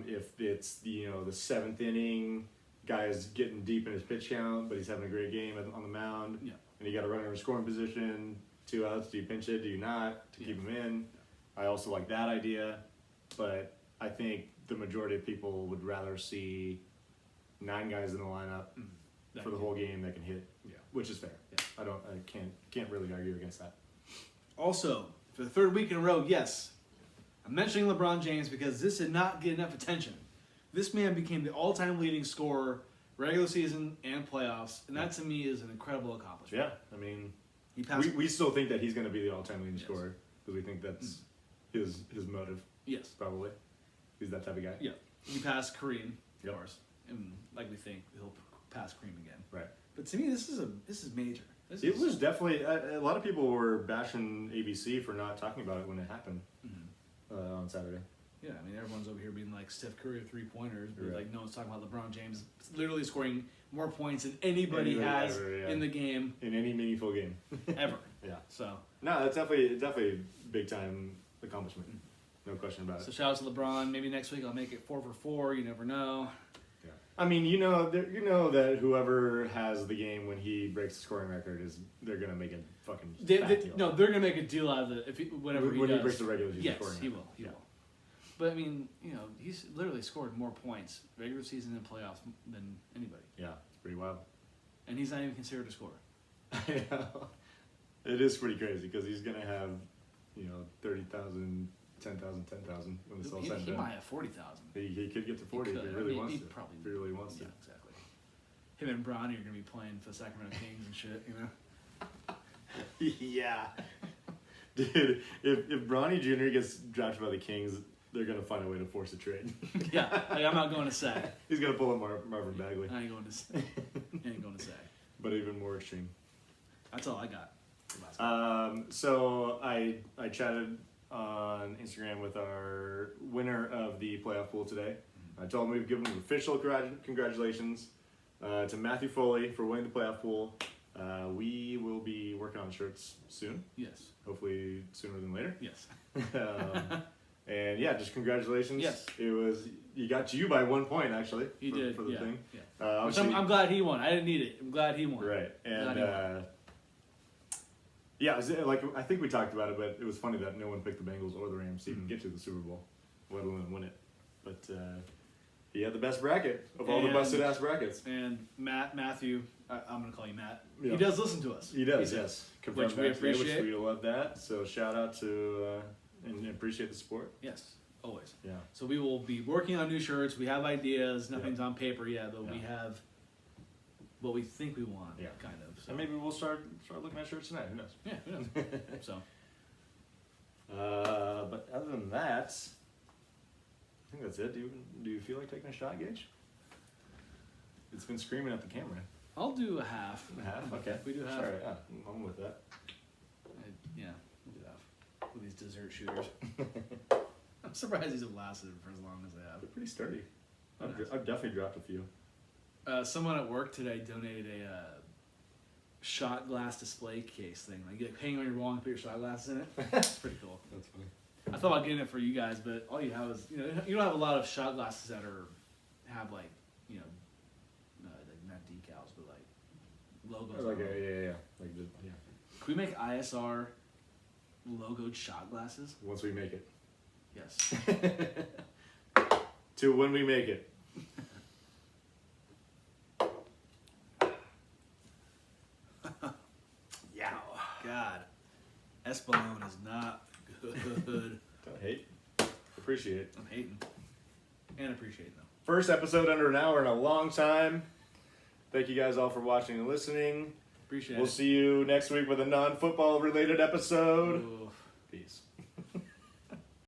Speaker 1: If it's the 7th inning, guy is getting deep in his pitch count, but he's having a great game on the mound,
Speaker 2: Yeah.
Speaker 1: and you got a runner in scoring position, 2 outs. Do you pinch it? Do you not to keep him in? I also like that idea, but I think the majority of people would rather see 9 guys in the lineup for the whole game that can hit, which is fair.
Speaker 2: Yeah.
Speaker 1: I can't really argue against that.
Speaker 2: Also, for the 3rd week in a row, yes, I'm mentioning LeBron James because this did not get enough attention. This man became the all-time leading scorer, regular season and playoffs, and that to me is an incredible accomplishment.
Speaker 1: Yeah,
Speaker 2: He passed.
Speaker 1: we still think that he's going to be the all-time leading scorer because we think that's his motive.
Speaker 2: Yes.
Speaker 1: Probably. He's that type of guy.
Speaker 2: Yeah. He passed Kareem,
Speaker 1: Yep.
Speaker 2: of course, and like we think he'll pass Kareem again.
Speaker 1: Right.
Speaker 2: But to me, this is major.
Speaker 1: It was definitely a lot of people were bashing ABC for not talking about it when it happened on Saturday.
Speaker 2: Yeah, everyone's over here being like Steph Curry 3-pointers, but
Speaker 1: Right.
Speaker 2: like no one's talking about LeBron James literally scoring more points than anybody has
Speaker 1: ever, yeah.
Speaker 2: in the game
Speaker 1: In any meaningful game.
Speaker 2: ever.
Speaker 1: Yeah.
Speaker 2: So
Speaker 1: No, that's definitely a big time accomplishment. No question about
Speaker 2: So
Speaker 1: it.
Speaker 2: shout out to LeBron. Maybe next week I'll make it 4 for 4. You never know.
Speaker 1: Yeah. I mean, you know that whoever has the game when he breaks the scoring record they're gonna make a fucking fat deal.
Speaker 2: No, they're gonna make a deal out of it whenever
Speaker 1: when
Speaker 2: he
Speaker 1: he breaks
Speaker 2: does.
Speaker 1: the regular season
Speaker 2: Yes,
Speaker 1: scoring
Speaker 2: he
Speaker 1: record.
Speaker 2: will. He will. But I mean, he's literally scored more points regular season and playoffs than anybody,
Speaker 1: Yeah, it's pretty wild.
Speaker 2: and he's not even considered a scorer.
Speaker 1: Yeah. It is pretty crazy because he's gonna have 30,000, 10,000, 10,000 when it's all said and
Speaker 2: He
Speaker 1: done.
Speaker 2: might have 40,000.
Speaker 1: He could get to 40 if he really wants to.
Speaker 2: Probably.
Speaker 1: If he really wants to.
Speaker 2: Yeah, exactly. Him and Bronny are gonna be playing for the Sacramento Kings and shit.
Speaker 1: Yeah. Dude, if Bronny Jr. gets drafted by the Kings, they're gonna find a way to force a trade.
Speaker 2: Yeah, like, I'm not going to SAG.
Speaker 1: He's gonna pull up Marvin Bagley,
Speaker 2: I ain't going to SAG.
Speaker 1: but even more extreme.
Speaker 2: That's all I got. for basketball.
Speaker 1: So I chatted on Instagram with our winner of the playoff pool today. I told him we've given him official congratulations to Matthew Foley for winning the playoff pool. We will be working on shirts soon,
Speaker 2: Yes.
Speaker 1: hopefully sooner than later.
Speaker 2: Yes.
Speaker 1: And yeah, just congratulations.
Speaker 2: Yes.
Speaker 1: You got you by 1 point actually.
Speaker 2: He did.
Speaker 1: for the
Speaker 2: yeah.
Speaker 1: thing.
Speaker 2: Yeah. Which
Speaker 1: Obviously-
Speaker 2: I'm glad he won. I didn't need it. I'm glad he won.
Speaker 1: Right,
Speaker 2: Glad he
Speaker 1: and yeah, it was, like I think we talked about it, but it was funny that no one picked the Bengals or the Rams to even get to the Super Bowl, let alone win it. But he had the best bracket of all the
Speaker 2: And-
Speaker 1: busted ass brackets.
Speaker 2: And Matthew, I'm gonna call you Matt.
Speaker 1: Yeah.
Speaker 2: He does listen to us.
Speaker 1: He does,
Speaker 2: said.
Speaker 1: yes. Confirmed
Speaker 2: Which we
Speaker 1: that today,
Speaker 2: appreciate.
Speaker 1: Which we love that. So shout out to and appreciate the support.
Speaker 2: Yes, always.
Speaker 1: Yeah.
Speaker 2: So we will be working on new shirts. We have ideas. Nothing's on paper yet, but we
Speaker 1: Yeah.
Speaker 2: have what we think we want.
Speaker 1: Yeah.
Speaker 2: Kind of. So.
Speaker 1: And maybe we'll start looking at shirts tonight. Who knows?
Speaker 2: Yeah. Who knows? So.
Speaker 1: But other than that, I think that's it. Do you feel like taking a shot, Gage? It's been screaming at the camera.
Speaker 2: I'll do a half.
Speaker 1: Half? Okay.
Speaker 2: We do half.
Speaker 1: Sorry, yeah, I'm with that.
Speaker 2: Yeah, we'll do half with these dessert shooters. I'm surprised these have lasted for as long as they have.
Speaker 1: They're pretty sturdy.
Speaker 2: Oh, nice.
Speaker 1: I've definitely dropped a few.
Speaker 2: Someone at work today donated a shot glass display case thing. Like you hang on your wall and put your shot glasses in it. It's pretty cool.
Speaker 1: That's funny.
Speaker 2: I thought about getting it for you guys, but all you have is you don't have a lot of shot glasses that have like like not decals but like logos.
Speaker 1: Like
Speaker 2: on them.
Speaker 1: yeah. Like yeah.
Speaker 2: Can we make ISR logoed shot glasses?
Speaker 1: Once we make it.
Speaker 2: Yes.
Speaker 1: To when we make it.
Speaker 2: Yeah. God, Espolone is not good.
Speaker 1: Don't hate. Appreciate it.
Speaker 2: I'm hating and appreciating them.
Speaker 1: First episode under an hour in a long time. Thank you guys all for watching and listening.
Speaker 2: Appreciate
Speaker 1: We'll
Speaker 2: it.
Speaker 1: see you next week with a non-football related episode.
Speaker 2: Ooh.
Speaker 1: Peace.